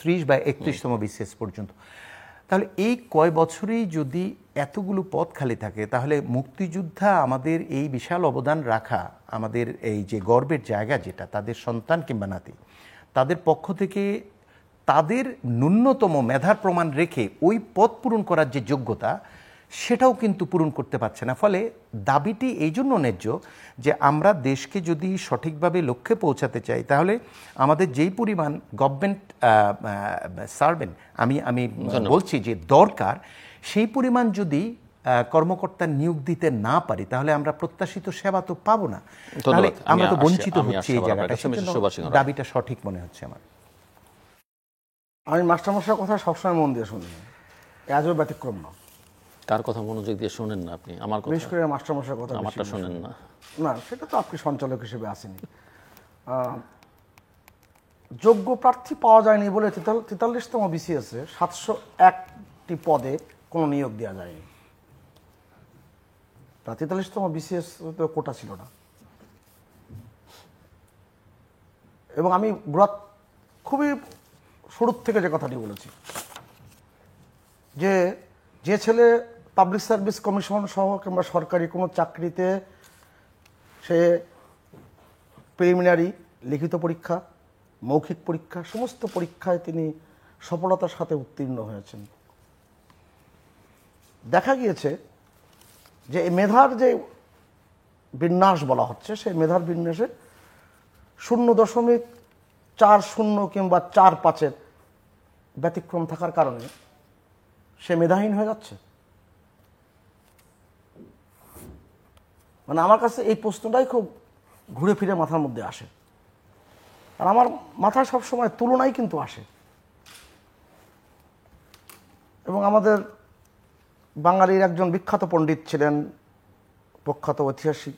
S3: 30 বা 31তম বিসিএস পর্যন্ত, তাহলে এই কয় বছরেই যদি এতগুলো পদ খালি থাকে, তাহলে মুক্তিযোদ্ধা আমাদের এই বিশাল অবদান রাখা, আমাদের এই যে গর্বের জায়গা যেটা তাদের সন্তান কিংবা নাতি, তাদের পক্ষ থেকে তাদের ন্যূনতম মেধার প্রমাণ রেখে ওই পদ পূরণ করার যে যোগ্যতা, সেটাও কিন্তু পূরণ করতে পারছে না। ফলে দাবিটি এই জন্য ন্যায্য যে আমরা দেশকে যদি সঠিকভাবে লক্ষ্যে পৌঁছাতে চাই, তাহলে আমাদের যেই পরিমাণ গভর্নমেন্ট সার্ভেন্ট আমি বলছি যে দরকার, সেই পরিমাণ যদি কর্মকর্তা নিয়োগ দিতে না পারি, তাহলে আমরা প্রত্যাশিত সেবা তো পাবো না, তাহলে আমরা তো বঞ্চিত হচ্ছি এই জায়গাটা। দাবিটা সঠিক মনে হচ্ছে আমার।
S2: আমি মাস্টারমশাইয়ের কথা সবসময় মন দিয়ে শুনি, আজও ব্যতিক্রম না।
S1: কার কথা মনোযোগ দিয়ে শোনেন না আপনি? আমার কথা,
S2: বিশেষ করে মাস্টারমশাইয়ের কথা
S1: আমারটা শোনেন না?
S2: না, সেটা তো আপনি সঞ্চালক হিসেবে আসেনি। যোগ্য প্রার্থী পাওয়া যায়নি বলে 43তম বিসিএসে 701টি পদে কোনো নিয়োগ দেওয়া যায়নি। তা 43তম বিসিএস তো কোটা ছিল না। এবং আমি খুবই শুরুর থেকে যে কথাটি বলেছি, যে ছেলে পাবলিক সার্ভিস কমিশন সহ কিংবা সরকারি কোনো চাকরিতে সে প্রিলিমিনারি, লিখিত পরীক্ষা, মৌখিক পরীক্ষা, সমস্ত পরীক্ষায় তিনি সফলতার সাথে উত্তীর্ণ হয়েছেন। দেখা গিয়েছে যে এই মেধার যে বিন্যাস বলা হচ্ছে, সেই মেধার বিন্যাসে 0.40 কিংবা 4.5-এর ব্যতিক্রম থাকার কারণে সে মেধাহীন হয়ে যাচ্ছে। মানে আমার কাছে এই প্রশ্নটাই খুব ঘুরে ফিরে মাথার মধ্যে আসে, আর আমার মাথায় সবসময় তুলনাই কিন্তু আসে। এবং আমাদের বাঙালির একজন বিখ্যাত পণ্ডিত ছিলেন, প্রখ্যাত ঐতিহাসিক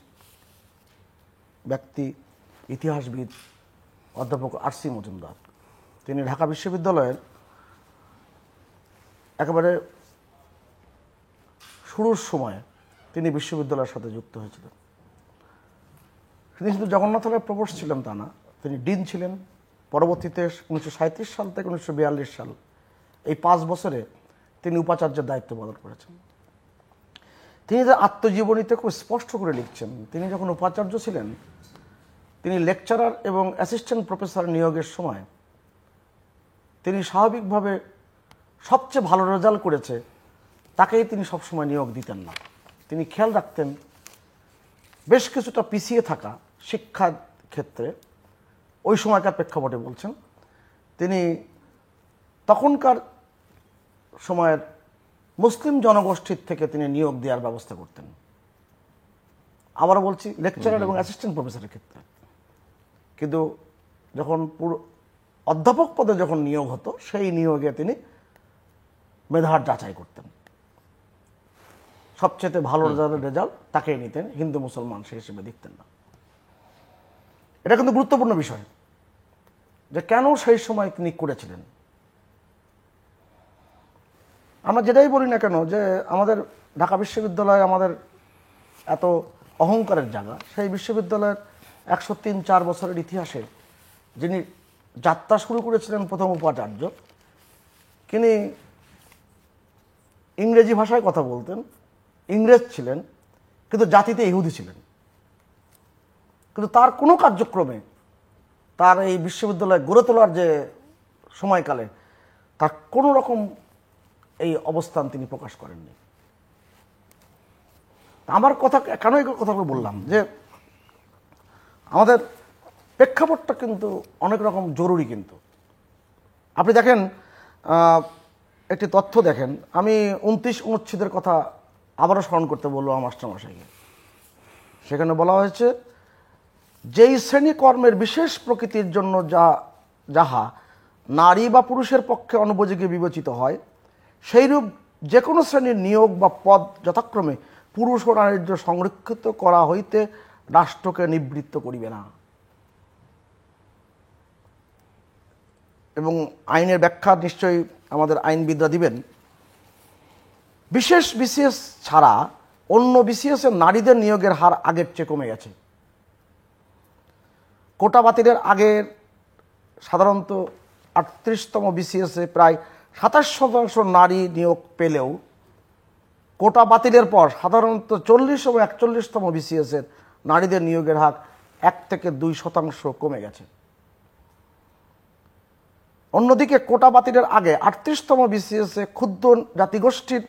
S2: ব্যক্তি, ইতিহাসবিদ অধ্যাপক আর.সি. মজুমদার। তিনি ঢাকা বিশ্ববিদ্যালয়ের একেবারে শুরুর সময়ে তিনি বিশ্ববিদ্যালয়ের সাথে যুক্ত হয়েছিলেন। তিনি শুধু জগন্নাথ হলের প্রভোস্ট ছিলেন তা না, তিনি ডিন ছিলেন। পরবর্তীতে 1937 সাল থেকে 1942 সাল, এই 5 বছরে তিনি উপাচার্যের দায়িত্ব পালন করেছেন। তিনি তার আত্মজীবনীতে খুব স্পষ্ট করে লিখছেন, তিনি যখন উপাচার্য ছিলেন, তিনি লেকচারার এবং অ্যাসিস্ট্যান্ট প্রফেসর নিয়োগের সময় তিনি স্বাভাবিকভাবে সবচেয়ে ভালো রেজাল্ট করেছে তাকেই তিনি সবসময় নিয়োগ দিতেন না। তিনি খেয়াল রাখতেন বেশ কিছুটা পিছিয়ে থাকা শিক্ষার ক্ষেত্রে, ওই সময়কার প্রেক্ষাপটে বলছেন, তিনি তখনকার সময়ের মুসলিম জনগোষ্ঠীর থেকে তিনি নিয়োগ দেওয়ার ব্যবস্থা করতেন। আবারও বলছি, লেকচারার এবং অ্যাসিস্ট্যান্ট প্রফেসরের ক্ষেত্রে। কিন্তু যখন পুরো অধ্যাপক পদে যখন নিয়োগ হতো, সেই নিয়োগে তিনি মেধার যাচাই করতেন। সবচেয়ে ভালো রেজাল্ট তাকেই নিতেন, হিন্দু মুসলমান সে হিসেবে দেখতেন না। এটা কিন্তু গুরুত্বপূর্ণ বিষয় যে কেন সেই সময় তিনি করেছিলেন। আমরা যেটাই বলি না কেন যে আমাদের ঢাকা বিশ্ববিদ্যালয় আমাদের এত অহংকারের জায়গা, সেই বিশ্ববিদ্যালয়ের 103-4 বছরের ইতিহাসে যিনি যাত্রা শুরু করেছিলেন প্রথম উপাচার্য, তিনি ইংরেজি ভাষায় কথা বলতেন, ইংরেজ ছিলেন, কিন্তু জাতিতে ইহুদি ছিলেন। কিন্তু তার কোনো কার্যক্রমে তার এই বিশ্ববিদ্যালয় গড়ে তোলার যে সময়কালে তার কোনো রকম এই অবস্থান তিনি প্রকাশ করেননি। আমার কথা কেন এই কথাগুলো বললাম যে আমাদের প্রেক্ষাপটটা কিন্তু অনেক রকম জরুরি। কিন্তু আপনি দেখেন, একটি তথ্য দেখেন, আমি 29 অনুচ্ছেদের কথা আবারও স্মরণ করতে বলবো আমার মাস্টারমশাইকে। সেখানে বলা হয়েছে, যেই শ্রেণী কর্মের বিশেষ প্রকৃতির জন্য যাহা নারী বা পুরুষের পক্ষে অনুপযোগী বিবেচিত হয়, সেইরূপ যে কোনো শ্রেণীর নিয়োগ বা পদ যথাক্রমে পুরুষ ও নারীর জন্য সংরক্ষিত করা হইতে রাষ্ট্রকে নিবৃত্ত করিবে না। এবং আইনের ব্যাখ্যা নিশ্চয়ই আমাদের আইনবিদরা দিবেন। বিশেষ বিসিএস ছাড়া অন্য বিসিএসের নারীদের নিয়োগের হার আগের চেয়ে কমে গেছে। কোটা বাতিলের আগের সাধারণত 38তম বিসিএসে প্রায় 27% নারী নিয়োগ পেলেও কোটা বাতিলের পর সাধারণত 40 ও 41তম বিসিএসের নারীদের নিয়োগের হার 1 থেকে 2% কমে গেছে। অন্যদিকে কোটা বাতিলের আগে 38তম বিসিএসে ক্ষুদ্র জাতিগোষ্ঠীর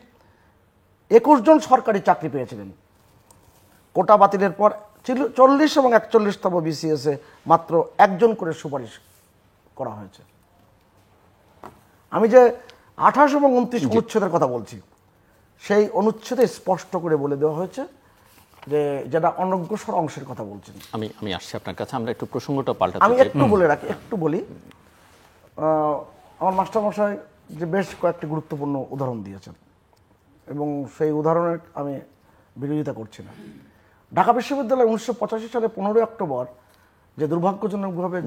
S2: 21 জন সরকারি চাকরি পেয়েছিলেন। কোটা বাতিলের পর 40 এবং 41তম বিসিএসে মাত্র 1 জন করে সুপারিশ করা হয়েছে। আমি যে 28 এবং 29 অনুচ্ছেদের কথা বলছি, সেই অনুচ্ছেদে স্পষ্ট করে বলে দেওয়া হয়েছে যে যেটা অনগ্রসর অংশের কথা বলছেন।
S1: আমি আসছি আপনার কাছে, আমরা একটু প্রসঙ্গটা পাল্টাতে
S2: আমি একটু বলে রাখি, একটু বলি। আমার মাস্টারমশাই যে বেশ কয়েকটি গুরুত্বপূর্ণ উদাহরণ দিয়েছেন এবং সেই উদাহরণের আমি বিরোধিতা করছি না। ঢাকা বিশ্ববিদ্যালয় 1985 সালে 15 অক্টোবর যে দুর্ভাগ্যজনকভাবে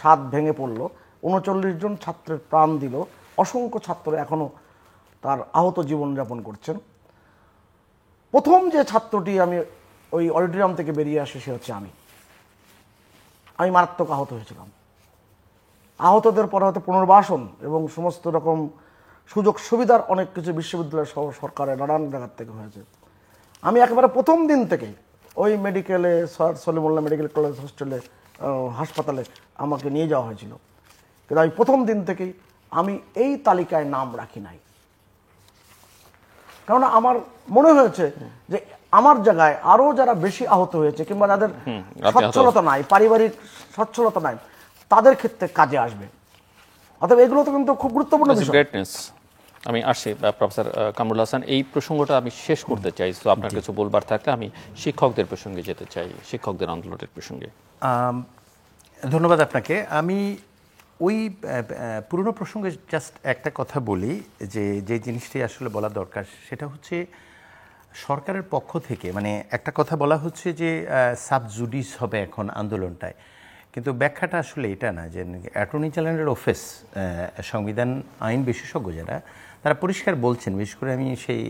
S2: ছাদ ভেঙে পড়ল, 39 জন ছাত্রের প্রাণ দিল, অসংখ্য ছাত্র এখনো তার আহত জীবনযাপন করছেন। প্রথম যে ছাত্রটি আমি ওই অডিটোরিয়াম থেকে বেরিয়ে আসে সে হচ্ছে আমি মারাত্মক আহত হয়েছিলাম। আহতদের পরে হয়তো পুনর্বাসন এবং সমস্ত রকম সুযোগ সুবিধার অনেক কিছু বিশ্ববিদ্যালয় সহ সরকারের নানান জায়গার থেকে হয়েছে। আমি একেবারে প্রথম দিন থেকে ওই মেডিকেলে, সৈয়দ সলিমুল্লাহ মেডিকেল কলেজ হোস্টেলে, হাসপাতালে আমাকে নিয়ে যাওয়া হয়েছিল, কিন্তু আমি প্রথম দিন থেকেই আমি এই তালিকায় নাম রাখি নাই। কারণ আমার মনে হয়েছে যে আমার জায়গায় আরো যারা বেশি আহত হয়েছে কিংবা যাদের সচ্ছলতা নাই, পারিবারিক সচ্ছলতা নাই, তাদের ক্ষেত্রে কাজে আসবে। অতএব এগুলো তো কিন্তু খুব গুরুত্বপূর্ণ বিষয়।
S1: আমি আসছি প্রফেসর কামরুল হাসান, এই প্রসঙ্গটা আমি শেষ করতে চাই। তো আপনার কিছু বলবার থাকলে আমি শিক্ষকদের প্রসঙ্গে যেতে চাই, শিক্ষকদের আন্দোলনের প্রসঙ্গে।
S3: ধন্যবাদ আপনাকে। আমি ওই পুরনো প্রসঙ্গে জাস্ট একটা কথা বলি, যে জিনিসটি আসলে বলা দরকার সেটা হচ্ছে সরকারের পক্ষ থেকে, মানে একটা কথা বলা হচ্ছে যে সাব জুডিস হবে এখন আন্দোলনটায়, কিন্তু ব্যাখ্যাটা আসলে এটা না। যে অ্যাটর্নি জেনারেল অফিস, সংবিধান আইন বিশেষজ্ঞ যারা, তারা পরিষ্কার বলছেন, বিশেষ করে আমি সেই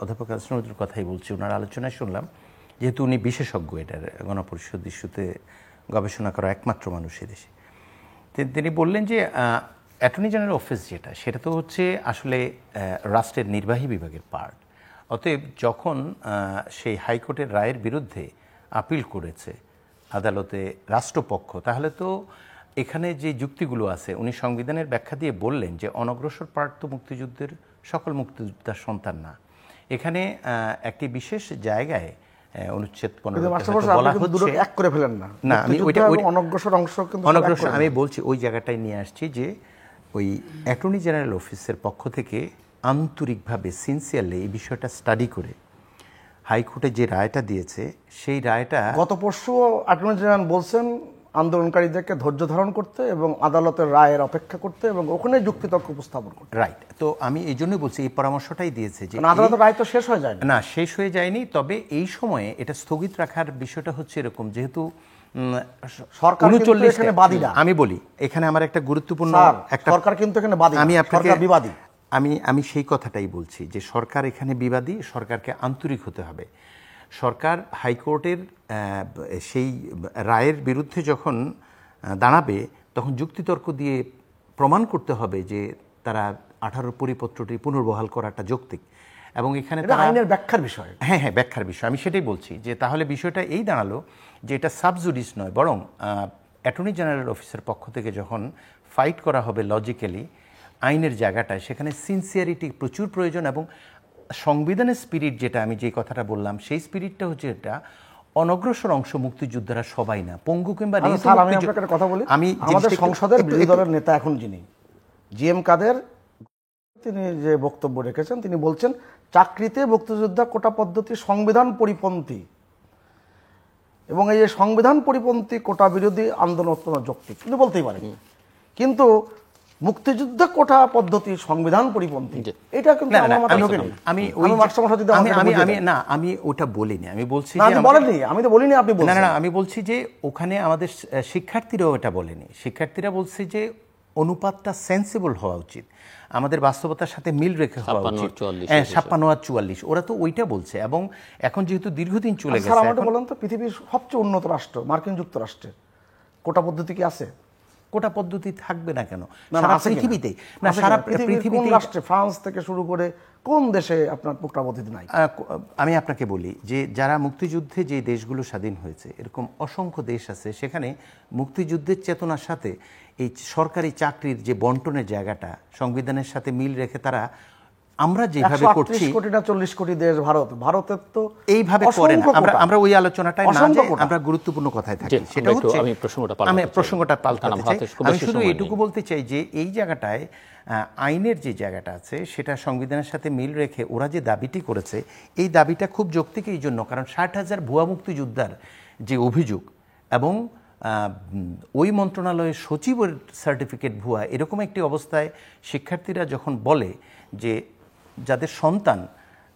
S3: অধ্যাপক আসিফ নজরুল কথাই বলছি, ওনার আলোচনায় শুনলাম, যেহেতু উনি বিশেষজ্ঞ এটার গণপরিষদ ইস্যুতে গবেষণা করা একমাত্র মানুষ দেশে, তিনি বললেন যে অ্যাটর্নি জেনারেল অফিস যেটা, সেটা তো হচ্ছে আসলে রাষ্ট্রের নির্বাহী বিভাগের পার্ট। অতএব যখন সেই হাইকোর্টের রায়ের বিরুদ্ধে আপিল করেছে আদালতে রাষ্ট্রপক্ষ, তাহলে তো এখানে যে যুক্তিগুলো আছে, উনি সংবিধানের ব্যাখ্যা দিয়ে বললেন যে অনগ্রসর প্রার্থ মুক্তিযুদ্ধের সকল মুক্তিযোদ্ধার সন্তান না। এখানে একটি বিশেষ জায়গায় অনুচ্ছেদ 15 বলা হচ্ছে,
S2: এক করে ফেলেন না,
S3: না আমি ওইটা
S2: অনগ্রসর অংশ, কিন্তু
S3: অনগ্রসর আমি বলছি ওই জায়গাটায় নিয়ে আসছি যে ওই অ্যাটর্নি জেনারেল অফিসের পক্ষ থেকে আন্তরিকভাবে সিনসিয়ারলি এই বিষয়টা স্টাডি করে হাইকোর্টে যে রায়টা দিয়েছে, সেই রায়টা
S2: গত পরশু অ্যাটর্নি জেনারেল বলছেন আন্দোলনকারীদেরকে ধৈর্য ধারণ করতে এবং আদালতের রায়ের অপেক্ষা করতে এবং ওখানে যুক্তিতর্ক উপস্থাপন করতে।
S3: রাইট। তো আমি এই জন্যই বলছি, এই পরামর্শটাই দিয়েছে যে
S2: আদালতের রায় তো শেষ হয়ে যায়
S3: না, শেষ হয়ে যায়নি, তবে এই সময়ে এটা স্থগিত রাখার বিষয়টা হচ্ছে এরকম, যেহেতু
S2: সরকার এখানে বাদী না।
S3: আমি বলি এখানে আমার একটা গুরুত্বপূর্ণ একটা,
S2: সরকার কিন্তু এখানে বাদী,
S3: আমি আপনাকে
S2: বিবাদী,
S3: আমি সেই কথাটাই বলছি যে সরকার এখানে বিবাদী, সরকারকে আন্তরিক হতে হবে। সরকার হাইকোর্টের সেই রায়ের বিরুদ্ধে যখন দাঁড়াবে, তখন যুক্তিতর্ক দিয়ে প্রমাণ করতে হবে যে তারা 18 পরিপত্রটি পুনর্বহাল করাটা যৌক্তিক। এবং এখানে
S2: এটা আইনের ব্যাখ্যার বিষয়।
S3: হ্যাঁ হ্যাঁ, ব্যাখ্যার বিষয়। আমি সেটাই বলছি যে তাহলে বিষয়টা এই দাঁড়ালো যে এটা সাবজুডিস নয়, বরং অ্যাটর্নি জেনারেল অফিসের পক্ষ থেকে যখন ফাইট করা হবে লজিক্যালি আইনের জায়গাটায়, সেখানে সিনসিয়ারিটি প্রচুর প্রয়োজন। এবং সংবিধানের স্পিরিট, যেটা আমি যে কথাটা বললাম, সেই স্পিরিটটা হচ্ছে এটা অনগ্রসর অংশ মুক্তিযোদ্ধারা সবাই না, পঙ্গু কিংবা
S2: স্যার আমি আপনাকে একটা কথা বলি, আমাদের সংসদের বিরোধী দলের নেতা এখন যিনি জিএম কাদের, তিনি যে বক্তব্য রেখেছেন, তিনি বলছেন চাকরিতে মুক্তিযোদ্ধা কোটা পদ্ধতি সংবিধান পরিপন্থী, এবং এই যে সংবিধান পরিপন্থী কোটা বিরোধী আন্দোলন অত্যন্ত যৌক্তিক, কিন্তু বলতেই পারেন। কিন্তু মুক্তিযোদ্ধা কোটা পদ্ধতি সংবিধান পরিপন্থী, এটা কিন্তু আমার মাথায় ঢোকেনি।
S3: আমি ওটা বলিনি, আমি বলছি
S2: বলেননি, আমি তো বলিনি, আপনি বলছেন।
S3: না, আমি বলছি যে ওখানে আমাদের শিক্ষার্থীরাও এটা বলেনি। শিক্ষার্থীরা বলছে যে অনুপাতটা সেন্সিবল হওয়া উচিত, আমাদের বাস্তবতার সাথে মিল রেখে হওয়া উচিত। 56 আর 44 ওরা তো ওইটা বলছে। এবং এখন যেহেতু দীর্ঘদিন চলে গেছে,
S2: আমাকে বলেন তো, পৃথিবীর সবচেয়ে উন্নত রাষ্ট্র মার্কিন যুক্তরাষ্ট্রে কোটা পদ্ধতি কি আছে?
S3: কোটা পদ্ধতি থাকবে না কেন সারা পৃথিবীতে? না, সারা পৃথিবীতে
S2: রাষ্ট্রে, ফ্রান্স থেকে শুরু করে কোন দেশে আপনার কোটা পদ্ধতি নাই?
S3: আমি আপনাকে বলি যে যারা মুক্তিযুদ্ধে যে দেশগুলো স্বাধীন হয়েছে, এরকম অসংখ্য দেশ আছে সেখানে মুক্তিযুদ্ধের চেতনার সাথে এই সরকারি চাকরির যে বন্টনের জায়গাটা সংবিধানের সাথে মিল রেখে তারা, আমরা যেভাবে করছি
S2: 138 কোটি না 40 কোটি দেশ ভারতের তো
S3: এইভাবে করে না। আমরা ওই আলোচনাটাই না, আমরা গুরুত্বপূর্ণ কথায় থাকি। সেটা হচ্ছে আমি প্রসঙ্গটা পাল্টাতে চাই। আমি শুধু এটুকু বলতে চাই যে এই জায়গাটায় আইনের যে জায়গাটা আছে সেটা সংবিধানের সাথে মিল রেখে ওরা যে দাবিটি করেছে, এই দাবিটা খুব যৌক্তিক এই জন্য, কারণ 60,000 ভুয়া মুক্তিযোদ্ধার যে অভিযোগ এবং ওই মন্ত্রণালয়ের সচিবের সার্টিফিকেট ভুয়া, এরকম একটি অবস্থায় শিক্ষার্থীরা যখন বলে যে যাদের সন্তান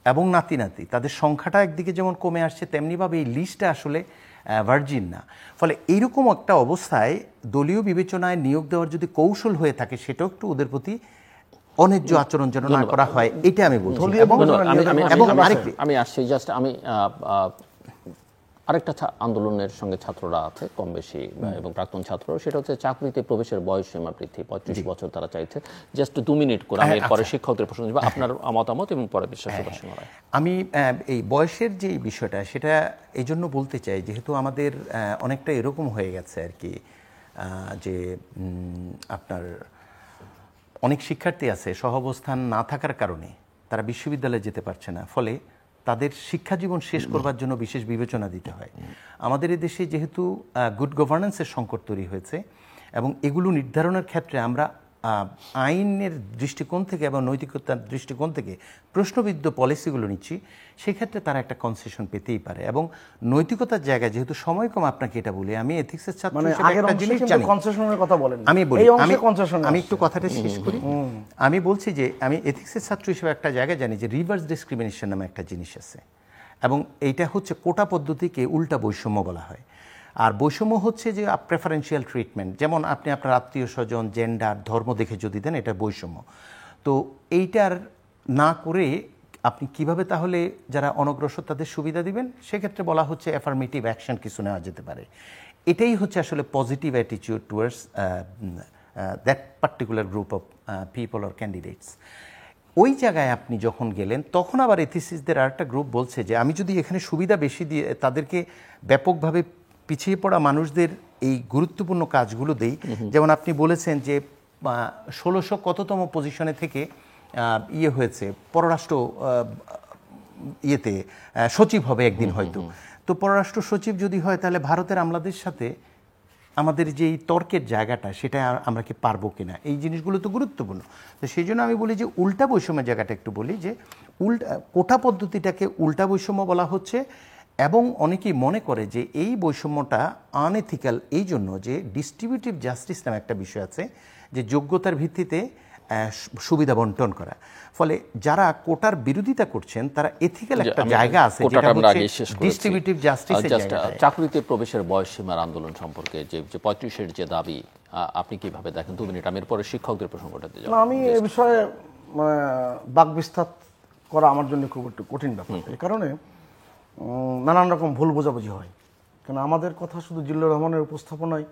S3: এবং নাতি নাতি তাদের সংখ্যাটা একদিকে যেমন কমে আসছে, তেমনিভাবে এই লিস্টটা আসলে ভার্জিন না। ফলে এইরকম একটা অবস্থায় দলীয় বিবেচনায় নিয়োগ দেওয়ার যদি কৌশল হয়ে থাকে, সেটাও একটু ওদের প্রতি অন্যায্য আচরণ যেন না করা হয়, এটা আমি বলছি।
S1: আমি আসছি, জাস্ট আমি আরেকটা আন্দোলনের সঙ্গে ছাত্ররা আছে কম বেশি, এবং প্রাক্তন ছাত্র, সেটা হচ্ছে চাকরিতে প্রবেশের বয়স সীমা বৃদ্ধি 35 বছর তারা চাইছে। জাস্ট 2 মিনিট করে আমি পরে শিক্ষকদের প্রশ্ন দিব, আপনার মতামত, এবং পরে বিশ্বাস সুভাষিনী রায়।
S3: আমি এই বয়সের যে বিষয়টা, সেটা এই জন্য বলতে চাই যেহেতু আমাদের অনেকটা এরকম হয়ে গেছে আর কি, যে আপনার অনেক শিক্ষার্থী আছে সহাবস্থান না থাকার কারণে তারা বিশ্ববিদ্যালয়ে যেতে পারছে না, ফলে তাদের শিক্ষা জীবন শেষ করবার জন্য বিশেষ বিবেচনা দিতে হয়। আমাদের এই দেশে যেহেতু গুড গভর্নেন্সের সংকট তৈরি হয়েছে, এবং এগুলো নির্ধারণের ক্ষেত্রে আমরা আইনের দৃষ্টিকোণ থেকে এবং নৈতিকতার দৃষ্টিকোণ থেকে প্রশ্নবিদ্ধ পলিসিগুলো নিচ্ছি, সেক্ষেত্রে তারা একটা কনসেশন পেতেই পারে। এবং নৈতিকতার জায়গায় যেহেতু সময় কম, আপনাকে এটা বলি, আমি এথিক্সের ছাত্র হিসেবে একটা জিনিস জানি। আমি একটু কথাটা শেষ করি। আমি বলছি যে আমি এথিক্সের ছাত্র হিসেবে একটা জায়গায় জানি যে রিভার্স ডিসক্রিমিনেশন নামে একটা জিনিস আছে, এবং এইটা হচ্ছে কোটা পদ্ধতিকে উল্টা বৈষম্য বলা হয়। আর বৈষম্য হচ্ছে যে প্রেফারেন্সিয়াল ট্রিটমেন্ট, যেমন আপনি আপনার আত্মীয় স্বজন, জেন্ডার, ধর্ম দেখে যদি দেন, এটা বৈষম্য। তো এইটার না করে আপনি কিভাবে তাহলে যারা অনগ্রসর তাদের সুবিধা দিবেন, সেক্ষেত্রে বলা হচ্ছে অ্যাফার্মেটিভ অ্যাকশন কিছু নেওয়া যেতে পারে। এটাই হচ্ছে আসলে positive attitude towards that particular group of people or candidates. ওই জায়গায় আপনি যখন গেলেন, তখন আবার এথিসিস্টদের আরেকটা গ্রুপ বলছে যে আমি যদি এখানে সুবিধা বেশি দিয়ে তাদেরকে ব্যাপকভাবে পিছিয়ে পড়া মানুষদের এই গুরুত্বপূর্ণ কাজগুলো দেই, যেমন আপনি বলেছেন যে 1600 কততম পজিশনে থেকে ইয়ে হয়েছে, পররাষ্ট্র সচিব হবে একদিন হয়তো। তো পররাষ্ট্র সচিব যদি হয়, তাহলে ভারতের আমলাদের সাথে আমাদের যে এই তর্কের জায়গাটা, সেটা আমরা কি পারবো কিনা, এই জিনিসগুলো তো গুরুত্বপূর্ণ। তো সেই জন্য আমি বলি যে উল্টা বৈষম্যের জায়গাটা একটু বলি, যে কোটা পদ্ধতিটাকে উল্টা বৈষম্য বলা হচ্ছে, এবং অনেকেই মনে করে যে এই বৈষম্যটা আনএথিক্যাল এই জন্য যে ডিস্ট্রিবিউটিভ জাস্টিস নামে একটা বিষয় আছে, যে যোগ্যতার ভিত্তিতে সুবিধা বন্টন করা। ফলে যারা কোটার বিরোধিতা করছেন তারা এথিক্যাল একটা জায়গা আছে, যেটা হচ্ছে ডিস্ট্রিবিউটিভ জাস্টিসের জায়গা।
S1: চাকরিতে প্রবেশের বয়স সীমার আন্দোলন সম্পর্কে যে 35-এর যে দাবি, আপনি কিভাবে দেখেন? 2 মিনিট, আমি এরপরে শিক্ষকদের প্রসঙ্গটাতে যাব।
S2: আমি এই বিষয়ে বাকবিস্তার করা আমার জন্য খুব একটু কঠিন ব্যাপার, এই কারণে নানান রকম ভুল বোঝাবুঝি হয়। কারণ আমাদের কথা শুধু জিল্লুর রহমানের উপস্থাপনায়,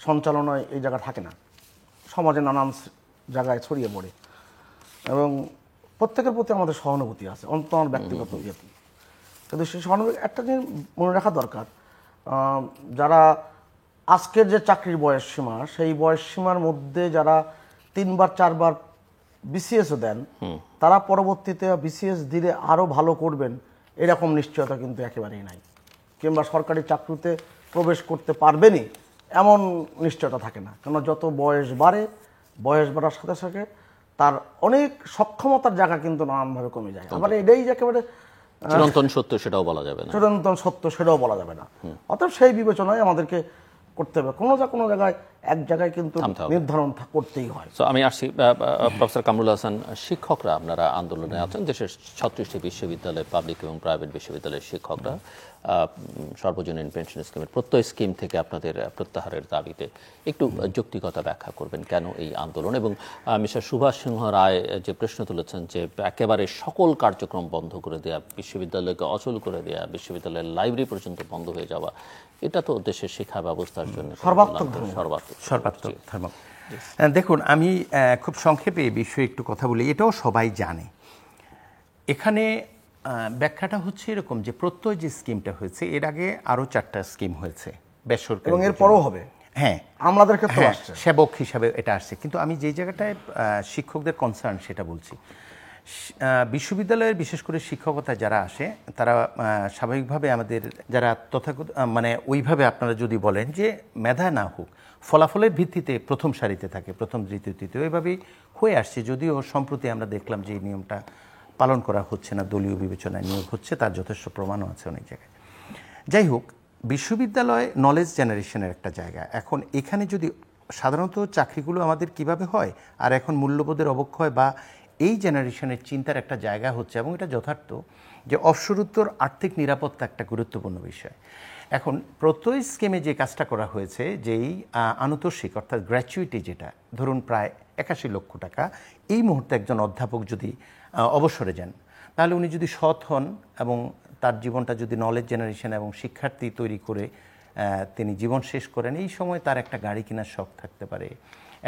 S2: সঞ্চালনায় এই জায়গা থাকে না, সমাজে নানান জায়গায় ছড়িয়ে পড়ে। এবং প্রত্যেকের প্রতি আমাদের সহানুভূতি আছে, অন্তত আমার ব্যক্তিগত ইয়েতে। কিন্তু সেই সহানুভূতি একটা জিনিস মনে রাখা দরকার, যারা আজকের যে চাকরির বয়স সীমা, সেই বয়স সীমার মধ্যে যারা 3বার 4বার বিসিএসও দেন, তারা পরবর্তীতে বিসিএস দিলে আরও ভালো করবেন এরকম নিশ্চয়তা কিন্তু একেবারেই নাই, কিংবা সরকারি চাকরিতে প্রবেশ করতে পারবেনই এমন নিশ্চয়তা থাকে না। কেন যত বয়স বাড়ে, বয়স বাড়ার সাথে সাথে তার অনেক সক্ষমতার জায়গা কিন্তু নানানভাবে কমে যায়। আবার এটাই যে একেবারে
S1: চিরন্তন সত্য সেটাও বলা যাবে না,
S2: চিরন্তন সত্য সেটাও বলা যাবে না। অতএব সেই বিবেচনায় আমাদেরকে করতে হবে, কোনো জায়গায় এক জায়গায় কিন্তু নির্ধারণ করতেই হয়।
S1: তো আমি আসছি প্রফেসর কামরুল হাসান, শিক্ষকরা আপনারা আন্দোলনে আছেন, দেশের 36টি বিশ্ববিদ্যালয়, পাবলিক এবং প্রাইভেট বিশ্ববিদ্যালয়ের শিক্ষকরা সর্বজনীন পেনশন স্কিমের প্রত্যয় স্কিম থেকে আপনাদের প্রত্যাহারের দাবিতে একটু যৌক্তিকতা ব্যাখ্যা করবেন কেন এই আন্দোলন, এবং মিস্টার সুভাষ সিংহ রায় যে প্রশ্ন তুলেছেন যে একেবারে সকল কার্যক্রম বন্ধ করে দেওয়া, বিশ্ববিদ্যালয়কে অচল করে দেওয়া, বিশ্ববিদ্যালয়ের লাইব্রেরি পর্যন্ত বন্ধ হয়ে যাওয়া, এটা তো দেশের শিক্ষা ব্যবস্থার জন্য
S2: সর্বাত্মক
S3: ধর্ম। দেখুন, আমি খুব সংক্ষেপে এই বিষয়ে একটু কথা বলি। এটাও সবাই জানে। এখানে ব্যাখ্যাটা হচ্ছে এরকম যে প্রত্যয় যে স্কিমটা হয়েছে, এর আগে আরও 4টা স্কিম হয়েছে বেসরকারি,
S2: এবং এর পরও হবে।
S3: হ্যাঁ,
S2: আমাদের ক্ষেত্রে আসছে
S3: সেবক হিসাবে এটা আসছে। কিন্তু আমি যে জায়গাটায় শিক্ষকদের কনসার্ন সেটা বলছি। বিশ্ববিদ্যালয়ের বিশেষ করে শিক্ষকতা যারা আসে, তারা স্বাভাবিকভাবে আমাদের যারা তথাকথিত মানে ওইভাবে আপনারা যদি বলেন যে মেধা না হোক, ফলাফলের ভিত্তিতে প্রথম সারিতে থাকে, প্রথম, দ্বিতীয়, তৃতীয়, ওইভাবেই হয়ে আসছে। যদিও সম্প্রতি আমরা দেখলাম যে এই নিয়মটা পালন করা হচ্ছে না, দলীয় বিবেচনায় নিয়োগ হচ্ছে, তার যথেষ্ট প্রমাণও আছে অনেক জায়গায়। যাই হোক, বিশ্ববিদ্যালয় নলেজ জেনারেশনের একটা জায়গা। এখন এখানে যদি সাধারণত চাকরিগুলো আমাদের কিভাবে হয়, আর এখন মূল্যবোধের অবক্ষয় বা এই জেনারেশনের চিন্তার একটা জায়গা হচ্ছে, এবং এটা যথার্থ যে অবসরোত্তর আর্থিক নিরাপত্তা একটা গুরুত্বপূর্ণ বিষয়। এখন প্রত্যয় স্কিমে যে কাজটা করা হয়েছে, যেই আনুতোষিক অর্থাৎ গ্র্যাচুইটি, যেটা ধরুন প্রায় 81 লক্ষ টাকা, এই মুহূর্তে একজন অধ্যাপক যদি অবসরে যান, তাহলে উনি যদি সৎ হন এবং তার জীবনটা যদি নলেজ জেনারেশন এবং শিক্ষার্থী তৈরি করে তিনি জীবন শেষ করেন, এই সময় তার একটা গাড়ি কেনার শখ থাকতে পারে,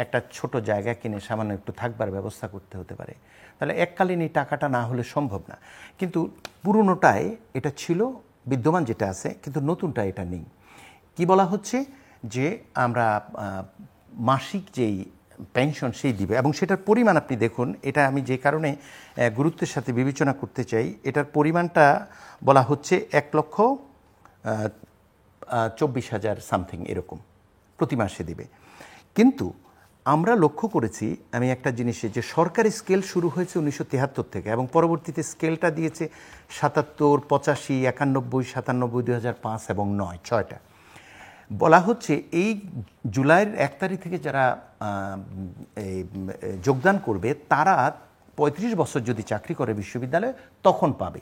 S3: একটা ছোট জায়গা কিনে সামান্য একটু থাকবার ব্যবস্থা করতে হতে পারে। তাহলে এককালীন এই টাকাটা না হলে সম্ভব না। কিন্তু পুরনোটায় এটা ছিল, বিদ্যমান যেটা আছে, কিন্তু নতুনটা এটা নেই। কি বলা হচ্ছে যে আমরা মাসিক যেই পেনশন সেই দিবে, এবং সেটার পরিমাণ আপনি দেখুন, এটা আমি যে কারণে গুরুত্বের সাথে বিবেচনা করতে চাই, এটার পরিমাণটা বলা হচ্ছে 1,24,000 সামথিং এরকম প্রতি মাসে দিবে। কিন্তু আমরা লক্ষ্য করেছি আমি একটা জিনিসে, যে সরকারি স্কেল শুরু হয়েছে 1973 থেকে, এবং পরবর্তীতে স্কেলটা দিয়েছে 77, 85, 91, 97, 2005 এবং 9, 6টা। বলা হচ্ছে এই জুলাইয়ের 1 তারিখ থেকে যারা যোগদান করবে, তারা 35 বছর যদি চাকরি করে বিশ্ববিদ্যালয়ে তখন পাবে।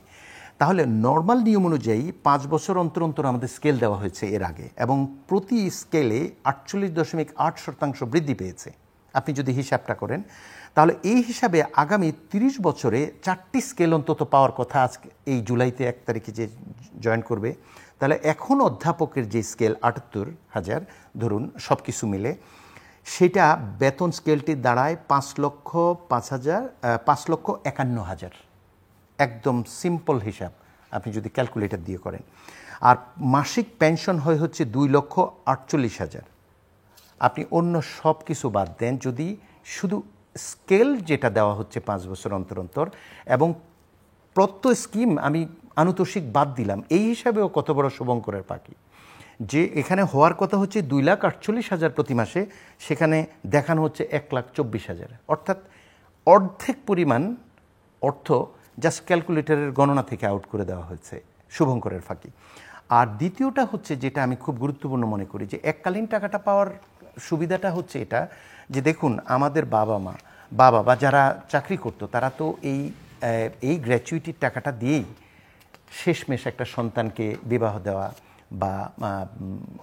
S3: তাহলে নর্মাল নিয়ম অনুযায়ী 5 বছর অন্তর অন্তর আমাদের স্কেল দেওয়া হয়েছে এর আগে, এবং প্রতি স্কেলে 48.8% বৃদ্ধি পেয়েছে। আপনি যদি হিসাবটা করেন, তাহলে এই হিসাবে আগামী 30 বছরে 4টি স্কেল অন্তত পাওয়ার কথা। আজকে এই জুলাইতে 1 তারিখে যে জয়েন করবে, তাহলে এখন অধ্যাপকের যে স্কেল 78,000 ধরুন সব কিছু মিলে, সেটা বেতন স্কেলটি দাঁড়ায় 5,51,000। একদম সিম্পল হিসাব আপনি যদি ক্যালকুলেটর দিয়ে করেন। আর মাসিক পেনশন হচ্ছে 2,48,000। আপনি অন্য সব কিছু বাদ দেন, যদি শুধু স্কেল যেটা দেওয়া হচ্ছে 5 বছর অন্তর অন্তর, এবং প্রত্যয় স্কিম আমি আনুতোষিক বাদ দিলাম, এই হিসাবেও কত বড় শুভঙ্করের পাখি যে এখানে হওয়ার কথা হচ্ছে 2,48,000 প্রতি মাসে, সেখানে দেখানো হচ্ছে 1,24,000। অর্থাৎ অর্ধেক পরিমাণ অর্থ জাস্ট ক্যালকুলেটরের গণনা থেকে আউট করে দেওয়া হয়েছে, শুভঙ্করের ফাঁকি। আর দ্বিতীয়টা হচ্ছে, যেটা আমি খুব গুরুত্বপূর্ণ মনে করি, যে এককালীন টাকাটা পাওয়ার সুবিধাটা হচ্ছে এটা, যে দেখুন আমাদের বাবা বা যারা চাকরি করতো, তারা তো এই গ্র্যাচুইটির টাকাটা দিয়েই শেষমেশ একটা সন্তানকে বিবাহ দেওয়া, বা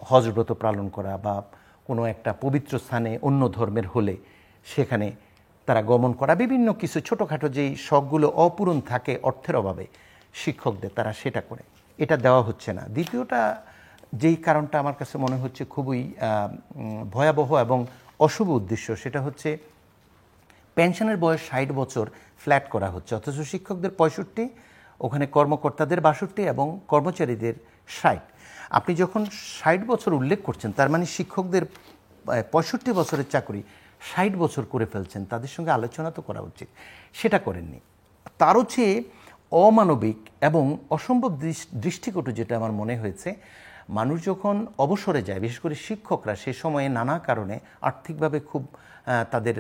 S3: হজব্রত পালন করা, বা কোনো একটা পবিত্র স্থানে অন্য ধর্মের হলে সেখানে তারা গমন করা, বিভিন্ন কিছু ছোটোখাটো যেই শখগুলো অপূরণ থাকে অর্থের অভাবে শিক্ষকদের, তারা সেটা করে। এটা দেওয়া হচ্ছে না। দ্বিতীয়টা যেই কারণটা আমার কাছে মনে হচ্ছে খুবই ভয়াবহ এবং অশুভ উদ্দেশ্য, সেটা হচ্ছে পেনশনের বয়স 60 বছর ফ্ল্যাট করা হচ্ছে, অথচ শিক্ষকদের 65, ওখানে কর্মকর্তাদের 62 এবং কর্মচারীদের 60। আপনি যখন 60 বছর উল্লেখ করছেন, তার মানে শিক্ষকদের 65 বছরের চাকরি 60 বছর করে ফেলছেন, তাদের সঙ্গে আলোচনা তো করা উচিত, সেটা করেননি। তারও চেয়ে অমানবিক এবং অসম্ভব দৃষ্টিকটু যেটা আমার মনে হয়েছে, মানুষ যখন অবসরে যায়, বিশেষ করে শিক্ষকরা সে সময়ে নানা কারণে আর্থিকভাবে খুব তাদের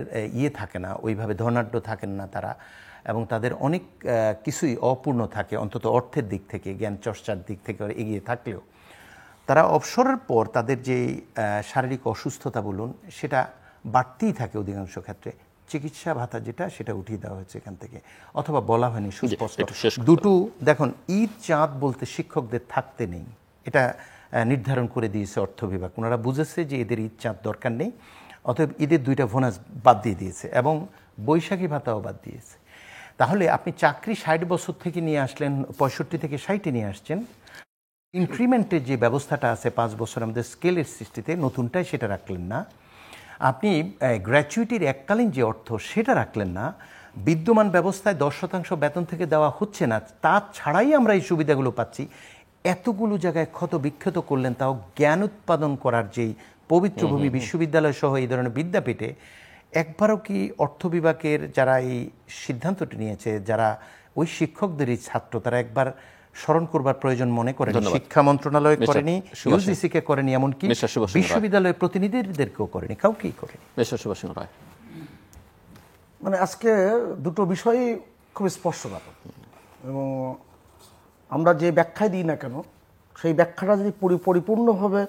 S3: থাকে না, ওইভাবে ধনাঢ্য থাকেন না তারা, এবং তাদের অনেক কিছুই অপূর্ণ থাকে, অন্তত অর্থের দিক থেকে, জ্ঞান চর্চার দিক থেকে এগিয়ে থাকলেও তারা অবসরের পর তাদের যে শারীরিক অসুস্থতা বলুন, সেটা বাড়তেই থাকে অধিকাংশ ক্ষেত্রে। চিকিৎসা ভাতা যেটা, সেটা উঠিয়ে দেওয়া হয়েছে এখান থেকে, অথবা বলা হয়নি সুস্পষ্ট। দুটো দেখুন, ঈদ চাঁদ বলতে শিক্ষকদের থাকতে নেই, এটা নির্ধারণ করে দিয়েছে অর্থ বিভাগ। ওনারা বুঝেছে যে এদের ঈদ চাঁদ দরকার নেই, অতএব ঈদের 2টা বোনাস বাদ দিয়ে দিয়েছে এবং বৈশাখী ভাতাও বাদ দিয়েছে। তাহলে আপনি চাকরি 60 বছর থেকে নিয়ে আসলেন, 65 থেকে 60-এ নিয়ে আসছেন। ইনক্রিমেন্টের যে ব্যবস্থাটা আছে 5 বছর আমাদের স্কেলের সৃষ্টিতে, নতুনটাই সেটা রাখলেন না। আপনি গ্র্যাচুইটির এককালীন যে অর্থ, সেটা রাখলেন না। বিদ্যমান ব্যবস্থায় 10% বেতন থেকে দেওয়া হচ্ছে না, তা ছাড়াই আমরা এই সুবিধাগুলো পাচ্ছি। এতগুলো জায়গায় ক্ষত বিক্ষত করলেন, তাও জ্ঞান উৎপাদন করার যেই পবিত্র ভূমি বিশ্ববিদ্যালয় সহ এই ধরনের বিদ্যাপীঠে একবারও কি অর্থ বিভাগের যারা এই সিদ্ধান্তটি নিয়েছে, যারা ওই শিক্ষকদেরই ছাত্র, তারা একবার স্মরণ করবার প্রয়োজন মনে করেন? শিক্ষা মন্ত্রণালয় করেনি, ইউজিসিকে করেনি, এমনকি বিশ্ববিদ্যালয়ের প্রতিনিধিদেরকেও করেনি, কাউকেই করেনি।
S1: সুভাষ রায়,
S2: মানে আজকে দুটো বিষয়ই খুব স্পর্শকাতর, এবং আমরা যে ব্যাখ্যায় দিই না কেন, সেই ব্যাখ্যাটা যদি পরিপূর্ণভাবে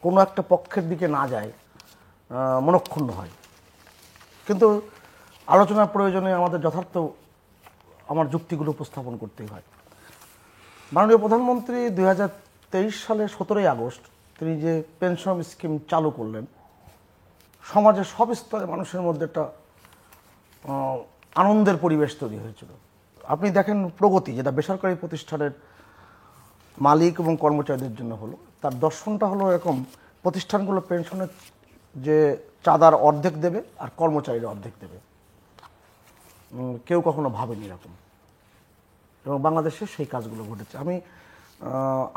S2: কোনো একটা পক্ষের দিকে না যায়, মনক্ষুণ্ণ হয়। কিন্তু আলোচনার প্রয়োজনে আমাদের যথার্থ আমার যুক্তিগুলো উপস্থাপন করতেই হয়। মাননীয় প্রধানমন্ত্রী 2023 সালের 17ই আগস্ট তিনি যে পেনশন স্কিম চালু করলেন, সমাজের সব স্তরের মানুষের মধ্যে একটা আনন্দের পরিবেশ তৈরি হয়েছিল। আপনি দেখেন প্রগতি, যেটা বেসরকারি প্রতিষ্ঠানের মালিক এবং কর্মচারীদের জন্য হলো, তার দর্শনটা হলো এরকম: প্রতিষ্ঠানগুলো পেনশনের যে চাঁদার অর্ধেক দেবে আর কর্মচারীরা অর্ধেক দেবে। কেউ কখনো ভাবেনি এরকম, এবং বাংলাদেশে সেই কাজগুলো ঘটেছে। আমি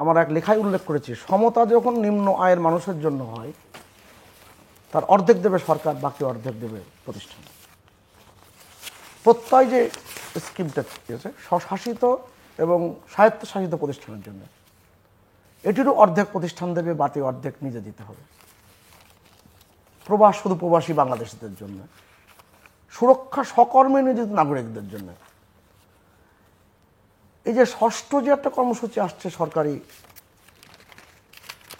S2: আমার এক লেখায় উল্লেখ করেছি, সমতা যখন নিম্ন আয়ের মানুষের জন্য হয়, তার অর্ধেক দেবে সরকার, বাকি অর্ধেক দেবে প্রতিষ্ঠান। প্রত্যয় যে স্কিমটা দিয়েছে স্বশাসিত এবং স্বায়ত্তশাসিত প্রতিষ্ঠানের জন্য, এটিরও অর্ধেক প্রতিষ্ঠান দেবে, বাকি অর্ধেক নিজে দিতে হবে। শুধু প্রবাসী বাংলাদেশিদের জন্য, সুরক্ষা সকর্মে নিয়োজিত নাগরিকদের জন্য। এই যে ষষ্ঠ যে একটা কর্মসূচি আসছে সরকারি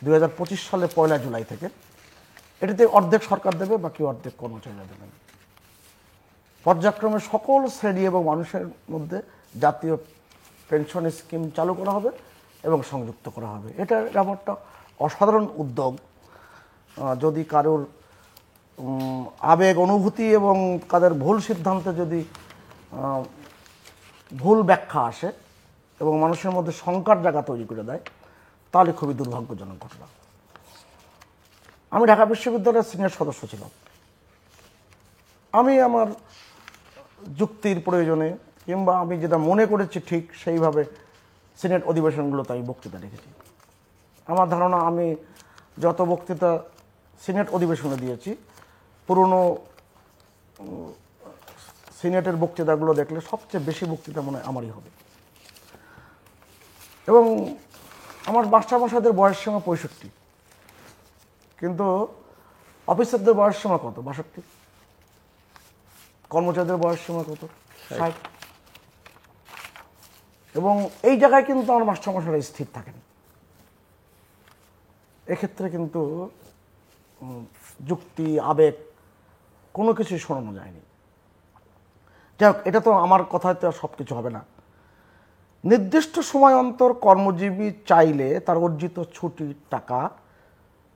S2: 2025 সালে 1 জুলাই থেকে, এটাতে অর্ধেক সরকার দেবে, বাকি অর্ধেক কর্মচারীরা দেবেন। পর্যায়ক্রমে সকল শ্রেণী এবং মানুষের মধ্যে জাতীয় পেনশন স্কিম চালু করা হবে এবং সংযুক্ত করা হবে। এটা একটা অসাধারণ উদ্যোগ। যদি কারোর আবেগ অনুভূতি এবং কাদের ভুল সিদ্ধান্তে যদি ভুল ব্যাখ্যা আসে এবং মানুষের মধ্যে শঙ্কার জায়গা তৈরি করে দেয়, তাহলে খুবই দুর্ভাগ্যজনক ঘটনা। আমি ঢাকা বিশ্ববিদ্যালয়ের সিনিয়র সদস্য ছিলাম। আমি আমার যুক্তির প্রয়োজনে কিংবা আমি যেটা মনে করেছি ঠিক সেইভাবে সিনেট অধিবেশনগুলোতে আমি বক্তৃতা রেখেছি। আমার ধারণা, আমি যত বক্তৃতা সিনেট অধিবেশনে দিয়েছি, পুরনো সিনেটের বক্তৃতাগুলো দেখলে সবচেয়ে বেশি বক্তৃতা মনে হয় আমারই হবে। এবং আমার মাস্টারমশাইদের বয়স সীমা 65, কিন্তু অফিসারদের বয়স সীমা কত? 62। কর্মচারীদের বয়স সীমা কত? 60। এবং এই জায়গায় কিন্তু আমার মাস্টারমশাইরা স্থির থাকেন। এক্ষেত্রে কিন্তু যুক্তি, আবেগ কোনো কিছুই শোনানো যায়নি। যাই হোক, এটা তো আমার কথায় তো সব কিছু হবে না। নির্দিষ্ট সময় অন্তর কর্মজীবী চাইলে তার অর্জিত ছুটির টাকা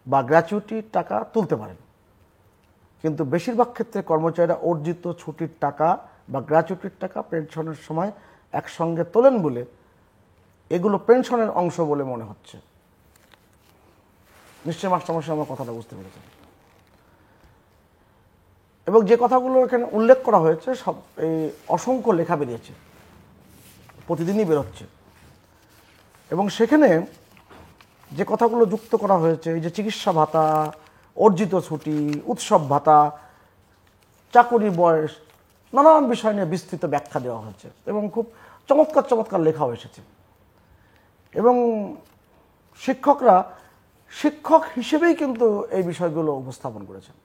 S2: বা গ্র্যাচুইটির টাকা তুলতে পারেন, কিন্তু বেশিরভাগ ক্ষেত্রে কর্মচারীরা অর্জিত ছুটির টাকা বা গ্র্যাচুইটির টাকা পেনশনের সময় একসঙ্গে তোলেন বলে এগুলো পেনশনের অংশ বলে মনে হচ্ছে। নিশ্চয়ই মাস্টারমশাই আমার কথাটা বুঝতে পেরেছেন। এবং যে কথাগুলো এখানে উল্লেখ করা হয়েছে সব এই অসংখ্য লেখা বেরিয়েছে, প্রতিদিনই বেরোচ্ছে, এবং সেখানে যে কথাগুলো যুক্ত করা হয়েছে, এই যে চিকিৎসা ভাতা, অর্জিত ছুটি, উৎসব ভাতা, চাকুরি বয়স, নানান বিষয় নিয়ে বিস্তৃত ব্যাখ্যা দেওয়া হয়েছে এবং খুব চমৎকার চমৎকার লেখাও এসেছে। এবং শিক্ষকরা শিক্ষক হিসেবেই কিন্তু এই বিষয়গুলো উপস্থাপন করেছেন।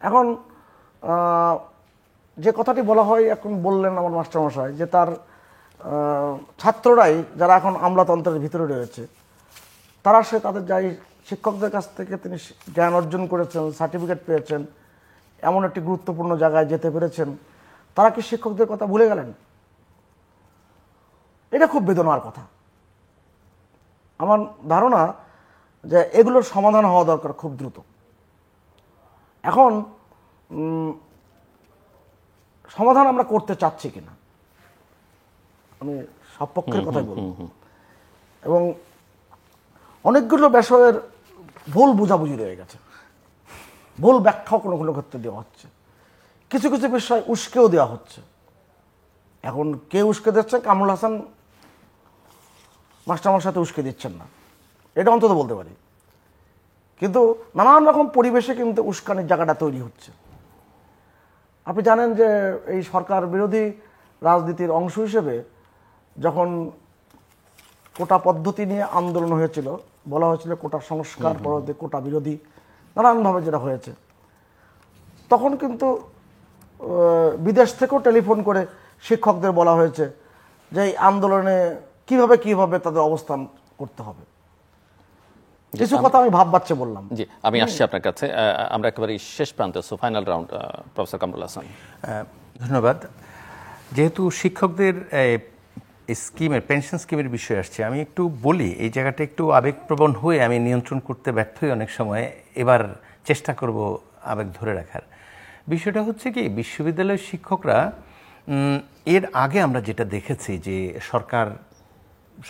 S2: এখন যে কথাটি বলা হয়, এখন বললেন আমার মাস্টারমশাই, যে তার ছাত্ররাই যারা এখন আমলাতন্ত্রের ভিতরে রয়েছে, তারা তাদের যাই শিক্ষকদের কাছ থেকে তিনি জ্ঞান অর্জন করেছেন, সার্টিফিকেট পেয়েছেন, এমন একটি গুরুত্বপূর্ণ জায়গায় যেতে পেরেছেন, তারা কি শিক্ষকদের কথা ভুলে গেলেন? এটা খুব বেদনার কথা। আমার ধারণা যে এগুলোর সমাধান হওয়া দরকার খুব দ্রুত। এখন সমাধান আমরা করতে চাচ্ছি কিনা, আমি সব পক্ষের কথাই বলব। এবং অনেকগুলো বিষয়ের ভুল বোঝাবুঝি রয়ে গেছে, ভুল ব্যাখ্যাও কোনো কোনো ক্ষেত্রে দেওয়া হচ্ছে, কিছু কিছু বিষয় উস্কেও দেওয়া হচ্ছে। এখন কে উস্কে দিচ্ছে? কামরুল হাসান মাস্টারমশাই সাথে উস্কে দিচ্ছেন না, এটা অন্তত বলতে পারি। কিন্তু নানান রকম পরিবেশে কিন্তু উস্কানির জায়গাটা তৈরি হচ্ছে। আপনি জানেন যে এই সরকার বিরোধী রাজনীতির অংশ হিসেবে যখন কোটা পদ্ধতি নিয়ে আন্দোলন হয়েছিল, বলা হয়েছিল কোটা সংস্কার, পরবর্তী কোটা বিরোধী, নানানভাবে যেটা হয়েছে, তখন কিন্তু বিদেশ থেকেও টেলিফোন করে শিক্ষকদের বলা হয়েছে যে এই আন্দোলনে কিভাবে কিভাবে তাদের অবস্থান করতে হবে। কিছু কথা আমি ভাববাচ্চে বললাম।
S1: জি, আমি আসছি আপনার কাছে। আমরা একেবারে শেষ প্রান্তে, so final round, professor Kamrul Hasan.
S3: ধন্যবাদ। যেহেতু শিক্ষকদের স্কিমের, পেনশন স্কিমের বিষয় আসছে, আমি একটু বলি, এই জায়গাটা একটু আবেগপ্রবণ হয়ে আমি নিয়ন্ত্রণ করতে ব্যর্থ হই অনেক সময়। এবার চেষ্টা করব আবেগ ধরে রাখার। বিষয়টা হচ্ছে কি, বিশ্ববিদ্যালয়ের শিক্ষকরা এর আগে আমরা যেটা দেখেছি যে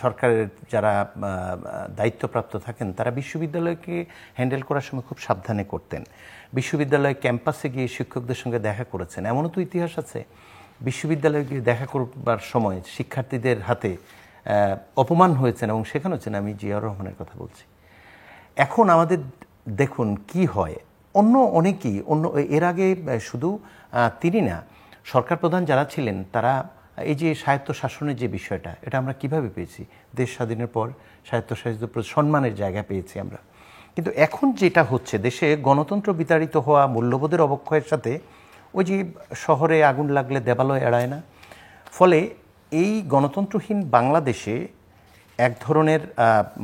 S3: সরকারের যারা দায়িত্বপ্রাপ্ত থাকেন তারা বিশ্ববিদ্যালয়কে হ্যান্ডেল করার সময় খুব সাবধানে করতেন। বিশ্ববিদ্যালয় ক্যাম্পাসে গিয়ে শিক্ষকদের সঙ্গে দেখা করেছেন, এমনও তো ইতিহাস আছে। বিশ্ববিদ্যালয়ে গিয়ে দেখা করবার সময় শিক্ষার্থীদের হাতে অপমান হয়েছেন এবং শেখানো হচ্ছেন। আমি জিয়াউর রহমানের কথা বলছি। এখন আমাদের দেখুন কি হয়, অন্য অনেকেই, এর আগে শুধু তিনি না, সরকার প্রধান যারা ছিলেন তারা এই যে স্বায়ত্তশাসনের যে বিষয়টা, এটা আমরা কিভাবে পেয়েছি? দেশ স্বাধীনের পর স্বায়ত্তশাসিত সম্মানের জায়গা পেয়েছি আমরা। কিন্তু এখন যেটা হচ্ছে, দেশে গণতন্ত্র বিতাড়িত হওয়া, মূল্যবোধের অবক্ষয়ের সাথে ওই যে শহরে আগুন লাগলে দেবালয় এড়ায় না, ফলে এই গণতন্ত্রহীন বাংলাদেশে এক ধরনের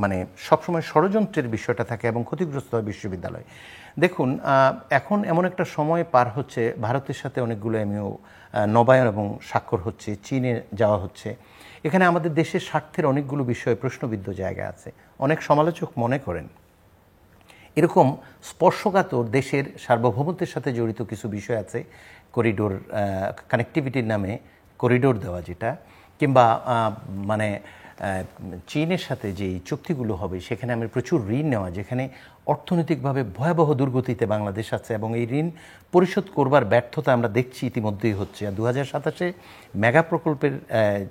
S3: মানে সবসময় ষড়যন্ত্রের বিষয়টা থাকে এবং ক্ষতিগ্রস্ত হয় বিশ্ববিদ্যালয়। দেখুন, এখন এমন একটা সময় পার হচ্ছে, ভারতের সাথে অনেকগুলো এমইও নবায়ন এবং স্বাক্ষর হচ্ছে, চীনে যাওয়া হচ্ছে। এখানে আমাদের দেশের স্বার্থের অনেকগুলো বিষয়ে প্রশ্নবিদ্ধ জায়গা আছে। অনেক সমালোচক মনে করেন এরকম স্পর্শকাতর দেশের সার্বভৌমত্বের সাথে জড়িত কিছু বিষয় আছে, করিডোর, কানেক্টিভিটির নামে করিডোর দেওয়া যেটা, কিংবা মানে চীনের সাথে যেই চুক্তিগুলো হবে সেখানে আমি প্রচুর ঋণ নেওয়া, যেখানে অর্থনৈতিকভাবে ভয়াবহ দুর্গতিতে বাংলাদেশ আছে এবং এই ঋণ পরিশোধ করবার ব্যর্থতা আমরা দেখছি ইতিমধ্যেই হচ্ছে। আর 2027-এ মেগা প্রকল্পের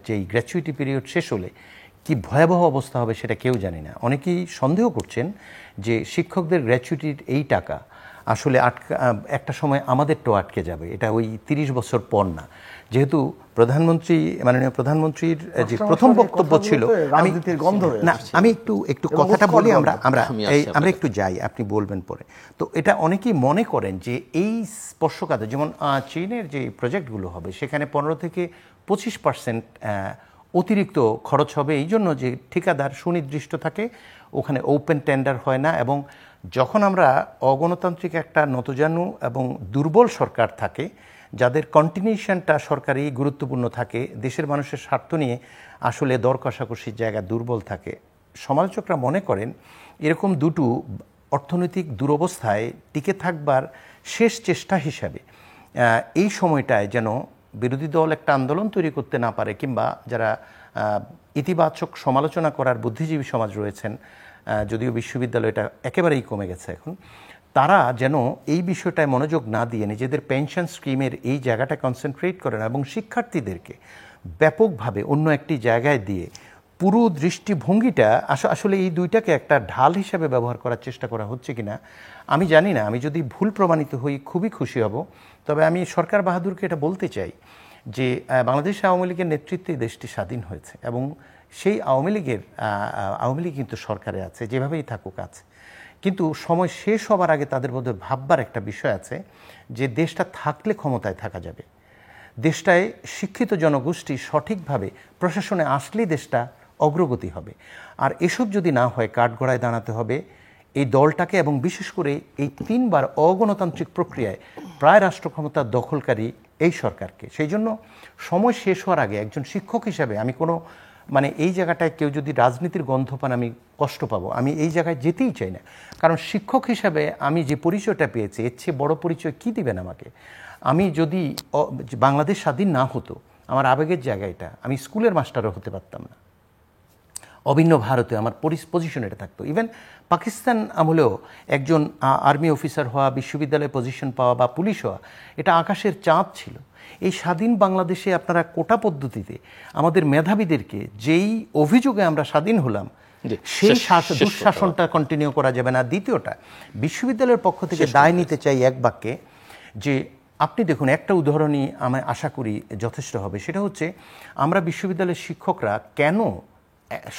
S3: যেই গ্র্যাচুইটি পিরিয়ড শেষ হলে কি ভয়াবহ অবস্থা হবে সেটা কেউ জানি না। অনেকেই সন্দেহ করছেন যে শিক্ষকদের গ্র্যাচুইটির এই টাকা আসলে একটা সময় আমাদেরটাও আটকে যাবে, এটা ওই 30 বছর পর না। যেহেতু মাননীয় প্রধানমন্ত্রীর যে প্রথম বক্তব্য ছিল, আমি একটু কথাটা বলি, আমরা একটু যাই, আপনি বলবেন পরে। তো এটা অনেকেই মনে করেন যে এই স্পর্শকাতর, যেমন চীনের যে প্রজেক্টগুলো হবে সেখানে 15 থেকে 25% অতিরিক্ত খরচ হবে, এই জন্য যে ঠিকাদার সুনির্দিষ্ট থাকে, ওখানে ওপেন টেন্ডার হয় না। এবং যখন আমরা অগণতান্ত্রিক একটা নতজানু এবং দুর্বল সরকার থাকে, যাদের কন্টিনিউশনটা সরকারি গুরুত্বপূর্ণ থাকে, দেশের মানুষের স্বার্থ নিয়ে আসলে দর কষাকষির জায়গা দুর্বল থাকে, সমালোচকরা মনে করেন এরকম দুটো অর্থনৈতিক দুরবস্থায় টিকে থাকবার শেষ চেষ্টা হিসাবে এই সময়টায় যেন বিরোধী দল একটা আন্দোলন তৈরি করতে না পারে, কিংবা যারা ইতিবাচক সমালোচনা করার বুদ্ধিজীবী সমাজ রয়েছেন, যদিও বিশ্ববিদ্যালয়টা একেবারেই কমে গেছে এখন, তারা যেন এই বিষয়টায় মনোযোগ না দিয়ে নিজেদের পেনশন স্কিমের এই জায়গাটা কনসেন্ট্রেট করেন এবং শিক্ষার্থীদেরকে ব্যাপকভাবে অন্য একটি জায়গায় দিয়ে পুরো দৃষ্টিভঙ্গিটা আসলে এই দুইটাকে একটা ঢাল হিসেবে ব্যবহার করার চেষ্টা করা হচ্ছে কিনা আমি জানি না। আমি যদি ভুল প্রমাণিত হই খুবই খুশি হব। তবে আমি সরকার বাহাদুরকে এটা বলতে চাই যে বাংলাদেশ আওয়ামী লীগের নেতৃত্বে দেশটি স্বাধীন হয়েছে এবং সেই আওয়ামী লীগ কিন্তু সরকারে আছে, যেভাবেই থাকুক আছে, কিন্তু সময় শেষ হবার আগে তাদের মধ্যে ভাববার একটা বিষয় আছে যে দেশটা থাকলে ক্ষমতায় থাকা যাবে, দেশটায় শিক্ষিত জনগোষ্ঠী সঠিকভাবে প্রশাসনে আসলেই দেশটা অগ্রগতি হবে। আর এসব যদি না হয় কাঠগড়ায় দাঁড়াতে হবে এই দলটাকে এবং বিশেষ করে এই 3 বার অগণতান্ত্রিক প্রক্রিয়ায় প্রায় রাষ্ট্র ক্ষমতা দখলকারী এই সরকারকে। সেই জন্য সময় শেষ হওয়ার আগে একজন শিক্ষক হিসাবে আমি কোনো এই জায়গাটায় কেউ যদি রাজনীতির গন্ধ পান আমি কষ্ট পাবো, আমি এই জায়গায় যেতেই চাই না। কারণ শিক্ষক হিসাবে আমি যে পরিচয়টা পেয়েছি এর চেয়ে বড় পরিচয় কী দিবেন আমাকে? আমি যদি বাংলাদেশ স্বাধীন না হতো, আমার আবেগের জায়গাটা, আমি স্কুলের মাস্টারও হতে পারতাম না। অভিন্ন ভারতে আমার পজিশন এটা থাকতো। ইভেন পাকিস্তান আমলেও একজন আর্মি অফিসার হওয়া, বিশ্ববিদ্যালয়ে পজিশন পাওয়া বা পুলিশ হওয়া, এটা আকাশের চাঁদ ছিল। এই স্বাধীন বাংলাদেশে আপনারা কোটা পদ্ধতিতে আমাদের মেধাবীদেরকে যেই অভিযোগে আমরা স্বাধীন হলাম সেই দুঃশাসনটা কন্টিনিউ করা যাবে না। দ্বিতীয়টা, বিশ্ববিদ্যালয়ের পক্ষ থেকে দায় নিতে চাই এক বাক্যে যে আপনি দেখুন, একটা উদাহরণই আমি আশা করি যথেষ্ট হবে। সেটা হচ্ছে আমরা বিশ্ববিদ্যালয়ের শিক্ষকরা কেন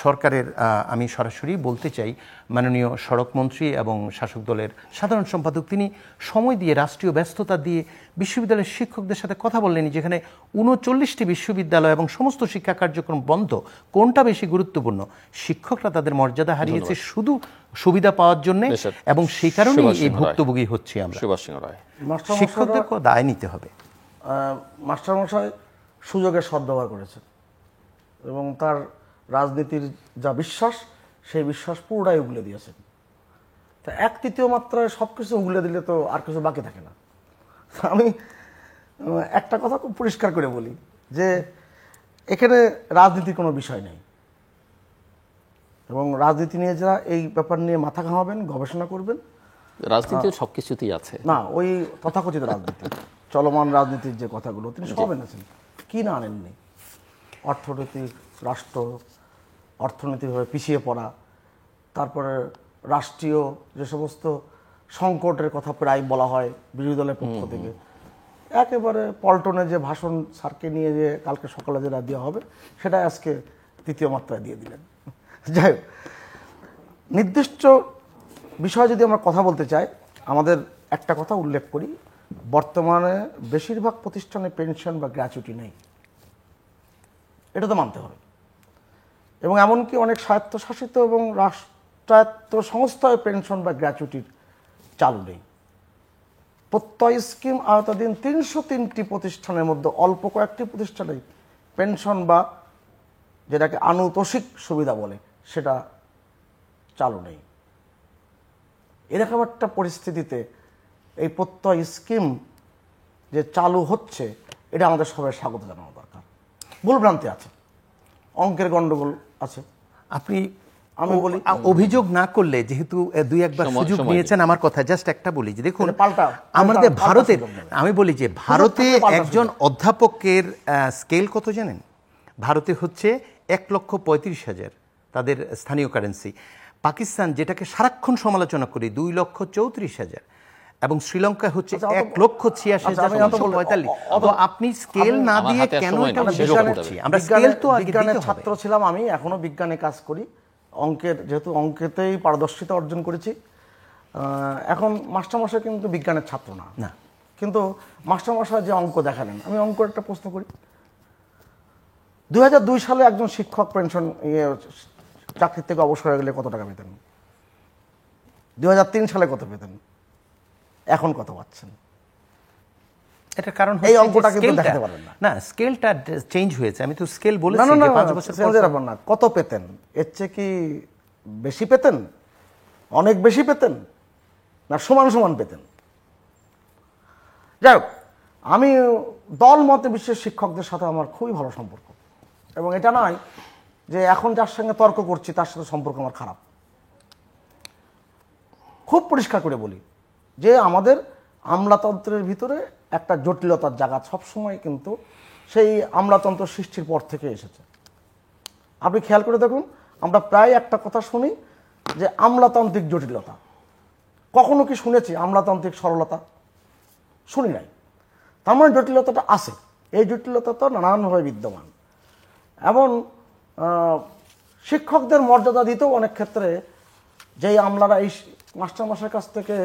S3: সরকারের, আমি সরাসরি বলতে চাই মাননীয় সড়কমন্ত্রী এবং শাসক দলের সাধারণ সম্পাদক, তিনি সময় দিয়ে রাষ্ট্রীয় ব্যস্ততা দিয়ে বিশ্ববিদ্যালয়ের শিক্ষকদের সাথে কথা বললেন, যেখানে 39টি বিশ্ববিদ্যালয় এবং সমস্ত শিক্ষা কার্যক্রম বন্ধ, কোনটা বেশি গুরুত্বপূর্ণ? শিক্ষকরা তাদের মর্যাদা হারিয়েছে শুধু সুবিধা পাওয়ার জন্য, এবং সেই কারণেই এই ভুক্তভোগী হচ্ছি আমরা। শিক্ষকদেরকে দায় নিতে হবে।
S2: মাস্টারমশাই সুযোগের সদ্ব্যবহার করেছেন এবং তার রাজনীতির যা বিশ্বাস সেই বিশ্বাস পুরোটাই উগলে দিয়েছেন। তা 1/3 মাত্রায় সব কিছু উগলে দিলে তো আর কিছু বাকি থাকে না। আমি একটা কথা খুব পরিষ্কার করে বলি যে এখানে রাজনীতির কোনো বিষয় নেই, এবং রাজনীতি নিয়ে যারা এই ব্যাপার নিয়ে মাথা ঘামাবেন, গবেষণা করবেন,
S1: রাজনীতি সবকিছুতেই আছে
S2: না, ওই তথাকথিত রাজনীতি, চলমান রাজনীতির যে কথাগুলো তিনি সব এনেছেন, কি না আনেননি? অর্থনৈতিক, রাষ্ট্র অর্থনৈতিকভাবে পিছিয়ে পড়া, তারপরে রাষ্ট্রীয় যে সমস্ত সংকটের কথা প্রায় বলা হয় বিরোধী দলের পক্ষ থেকে, একেবারে পল্টনে যে ভাষণ স্যারকে নিয়ে যে কালকে সকালে যেটা দেওয়া হবে সেটা আজকে 3য় মাত্রায় দিয়ে দিলেন। যাই হোক, নির্দিষ্ট বিষয়ে যদি আমরা কথা বলতে চাই, আমাদের একটা কথা উল্লেখ করি, বর্তমানে বেশিরভাগ প্রতিষ্ঠানে পেনশন বা গ্র্যাচুইটি নেই, এটা তো মানতে হবে। এবং এমনকি অনেক স্বায়ত্তশাসিত এবং রাষ্ট্রায়ত্ত সংস্থায় পেনশন বা গ্র্যাচুইটির চালু নেই। প্রত্যয় স্কিম আওতাধীন 303টি প্রতিষ্ঠানের মধ্যে অল্প কয়েকটি প্রতিষ্ঠানে পেনশন বা যেটাকে আনুতোষিক সুবিধা বলে সেটা চালু নেই। এরকম একটা পরিস্থিতিতে এই প্রত্যয় স্কিম যে চালু হচ্ছে এটা আমাদের সবাই স্বাগত জানানো দরকার। ভুলভ্রান্তি আছে, অঙ্কের গন্ডগোল আছে। আমি বলি,
S3: অভিযোগ না করলে, যেহেতু 2-1বার সুযোগ নিয়েছেন আমার কথা, জাস্ট একটা বলি যে দেখুন, আমাদের ভারতের, আমি বলি যে ভারতে একজন অধ্যাপকের স্কেল কত জানেন? ভারতে হচ্ছে 1,35,000 তাদের স্থানীয় কারেন্সি। পাকিস্তান, যেটাকে সারাক্ষণ সমালোচনা করি, 2,34,000, এবং শ্রীলঙ্কা হচ্ছে 1,86,945। আপনি স্কেল না দিয়ে কেন এটা করছি? আমরা স্কেল তো আগে
S2: বিজ্ঞানের ছাত্র ছিলাম, আমি এখনো বিজ্ঞানে কাজ করি, অঙ্কের, যেহেতু অঙ্কেতেই পারদর্শিতা অর্জন করেছি। এখন মাস্টারমশাই কিন্তু বিজ্ঞানের ছাত্র না, কিন্তু মাস্টারমশাই যে অঙ্ক দেখালেন, আমি অঙ্কের একটা প্রশ্ন করি। 2002 সালে একজন শিক্ষক পেনশন চাকরি থেকে অবসর হয়ে গেলে কত টাকা পেতেন? 2003 সালে কত পেতেন? এখন কত পাচ্ছেন?
S3: এটার কারণ
S2: এই অঙ্কটা কিন্তু দেখাতে পারবেন না।
S3: না, স্কেলটা চেঞ্জ হয়েছে। আমি তো স্কেল বলেছি যে 5 বছর
S2: পর না, কত পেতেন? এর চেয়ে কি বেশি পেতেন, অনেক বেশি পেতেন, না সমান সমান পেতেন? যাই হোক, আমি দল মতে বিশ্বের শিক্ষকদের সাথে আমার খুবই ভালো সম্পর্ক, এবং এটা নয় যে এখন যার সঙ্গে তর্ক করছি তার সাথে সম্পর্ক আমার খারাপ। খুব পরিষ্কার করে বলি, যে আমাদের আমলাতন্ত্রের ভিতরে একটা জটিলতার জায়গা সবসময় কিন্তু সেই আমলাতন্ত্র সৃষ্টির পর থেকে এসেছে। আপনি খেয়াল করে দেখুন, আমরা প্রায় একটা কথা শুনি যে আমলাতান্ত্রিক জটিলতা। কখনো কি শুনেছি আমলাতান্ত্রিক সরলতা? শুনি নাই। তার মানে জটিলতাটা আছে। এই জটিলতা তো নানানভাবে বিদ্যমান। এবং শিক্ষকদের মর্যাদা দিতেও অনেক ক্ষেত্রে যেই আমলারা এই মাস্টারমশাইয়ের কাছ থেকে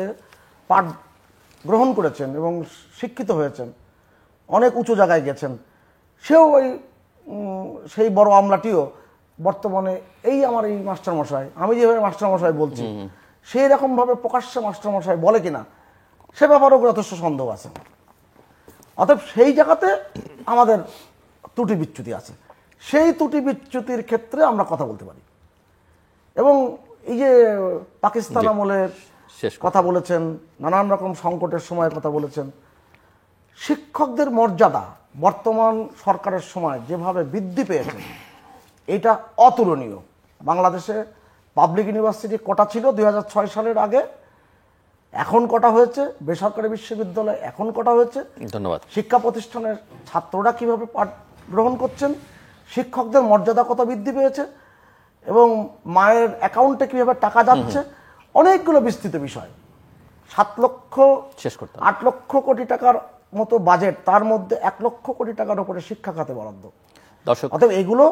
S2: পাঠ গ্রহণ করেছেন এবং শিক্ষিত হয়েছেন, অনেক উঁচু জায়গায় গেছেন, সেও ওই সেই বড় আমলাটিও বর্তমানে এই আমার এই মাস্টারমশাই, আমি যেভাবে মাস্টারমশাই বলছি সেই রকমভাবে প্রকাশ্যে মাস্টারমশাই বলে কিনা সে ব্যাপারেও যথেষ্ট সন্দেহ আছে। অতএব সেই জায়গাতে আমাদের ত্রুটি বিচ্যুতি আছে। সেই ত্রুটি বিচ্যুতির ক্ষেত্রে আমরা কথা বলতে পারি। এবং এই যে পাকিস্তান আমলের কথা বলেছেন, নানান রকম সংকটের সময় কথা বলেছেন, শিক্ষকদের মর্যাদা বর্তমান সরকারের সময় যেভাবে বৃদ্ধি পেয়েছে এটা অতুলনীয়। বাংলাদেশে পাবলিক ইউনিভার্সিটি কোটা ছিল 2006 সালের আগে, এখন কোটা হয়েছে। বেসরকারি বিশ্ববিদ্যালয় এখন কোটা হয়েছে।
S1: ধন্যবাদ।
S2: শিক্ষা প্রতিষ্ঠানের ছাত্ররা কিভাবে পাঠ গ্রহণ করছেন, শিক্ষকদের মর্যাদা কত বৃদ্ধি পেয়েছে এবং মায়ের অ্যাকাউন্টে কিভাবে টাকা যাচ্ছে, অনেকগুলো বিস্তৃত বিষয়। 7 লক্ষ 8 লক্ষ কোটি টাকার মতো বাজেট, তার মধ্যে 1 লক্ষ কোটি টাকার উপরে শিক্ষা খাতে বরাদ্দ।
S1: দর্শক,
S2: অতএব এগুলো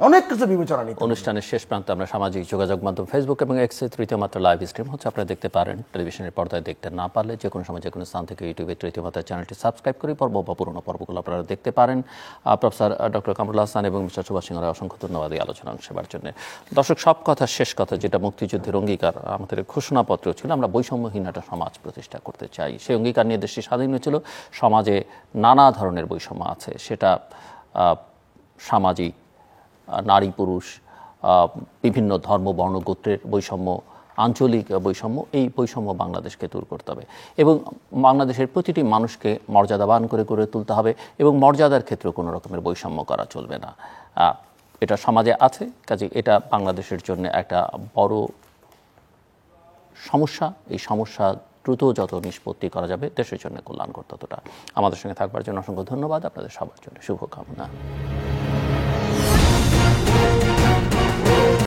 S2: অনেক কিছু বিবেচনা নিতে।
S1: অনুষ্ঠানের শেষ প্রান্তে আমরা সামাজিক যোগাযোগ মাধ্যম ফেসবুক এবং এক্সে তৃতীয় মাত্রা লাইভ স্ট্রিম হচ্ছে, আপনারা দেখতে পারেন। টেলিভিশনের পর্দায় দেখতে না পারলে যে কোনো সময় যে কোনো স্থান থেকে ইউটিউবে তৃতীয় মাত্রা চ্যানেলটি সাবস্ক্রাইব করে পর্ব বা পুরোনো পর্বগুলো আপনারা দেখতে পারেন। প্রফেসর ডক্টর কামরুল হাসান এবং মিস্টার সুভাষ সিংহরা অসংখ্য ধন্যবাদ এই আলোচনা সেবার জন্য। দর্শক, সব কথা শেষ কথা, যেটা মুক্তিযুদ্ধের অঙ্গীকার, আমাদের ঘোষণাপত্র ছিল, আমরা বৈষম্যহীন একটা সমাজ প্রতিষ্ঠা করতে চাই। সেই অঙ্গীকার নিয়ে দেশটি স্বাধীন হয়েছিল। সমাজে নানা ধরনের বৈষম্য আছে, সেটা সামাজিক, নারী পুরুষ, বিভিন্ন ধর্ম বর্ণ গোত্রের বৈষম্য, আঞ্চলিক বৈষম্য, এই বৈষম্য বাংলাদেশকে দূর করতে হবে এবং বাংলাদেশের প্রতিটি মানুষকে মর্যাদাবান করে গড়ে তুলতে হবে এবং মর্যাদার ক্ষেত্রে কোনো রকমের বৈষম্য করা চলবে না। এটা সমাজে আছে, কাজে এটা বাংলাদেশের জন্য একটা বড় সমস্যা। এই সমস্যা দ্রুত যত নিষ্পত্তি করা যাবে দেশের জন্য কল্যাণকর ততটা। আমাদের সঙ্গে থাকবার জন্য অসংখ্য ধন্যবাদ। আপনাদের সবার জন্য শুভকামনা।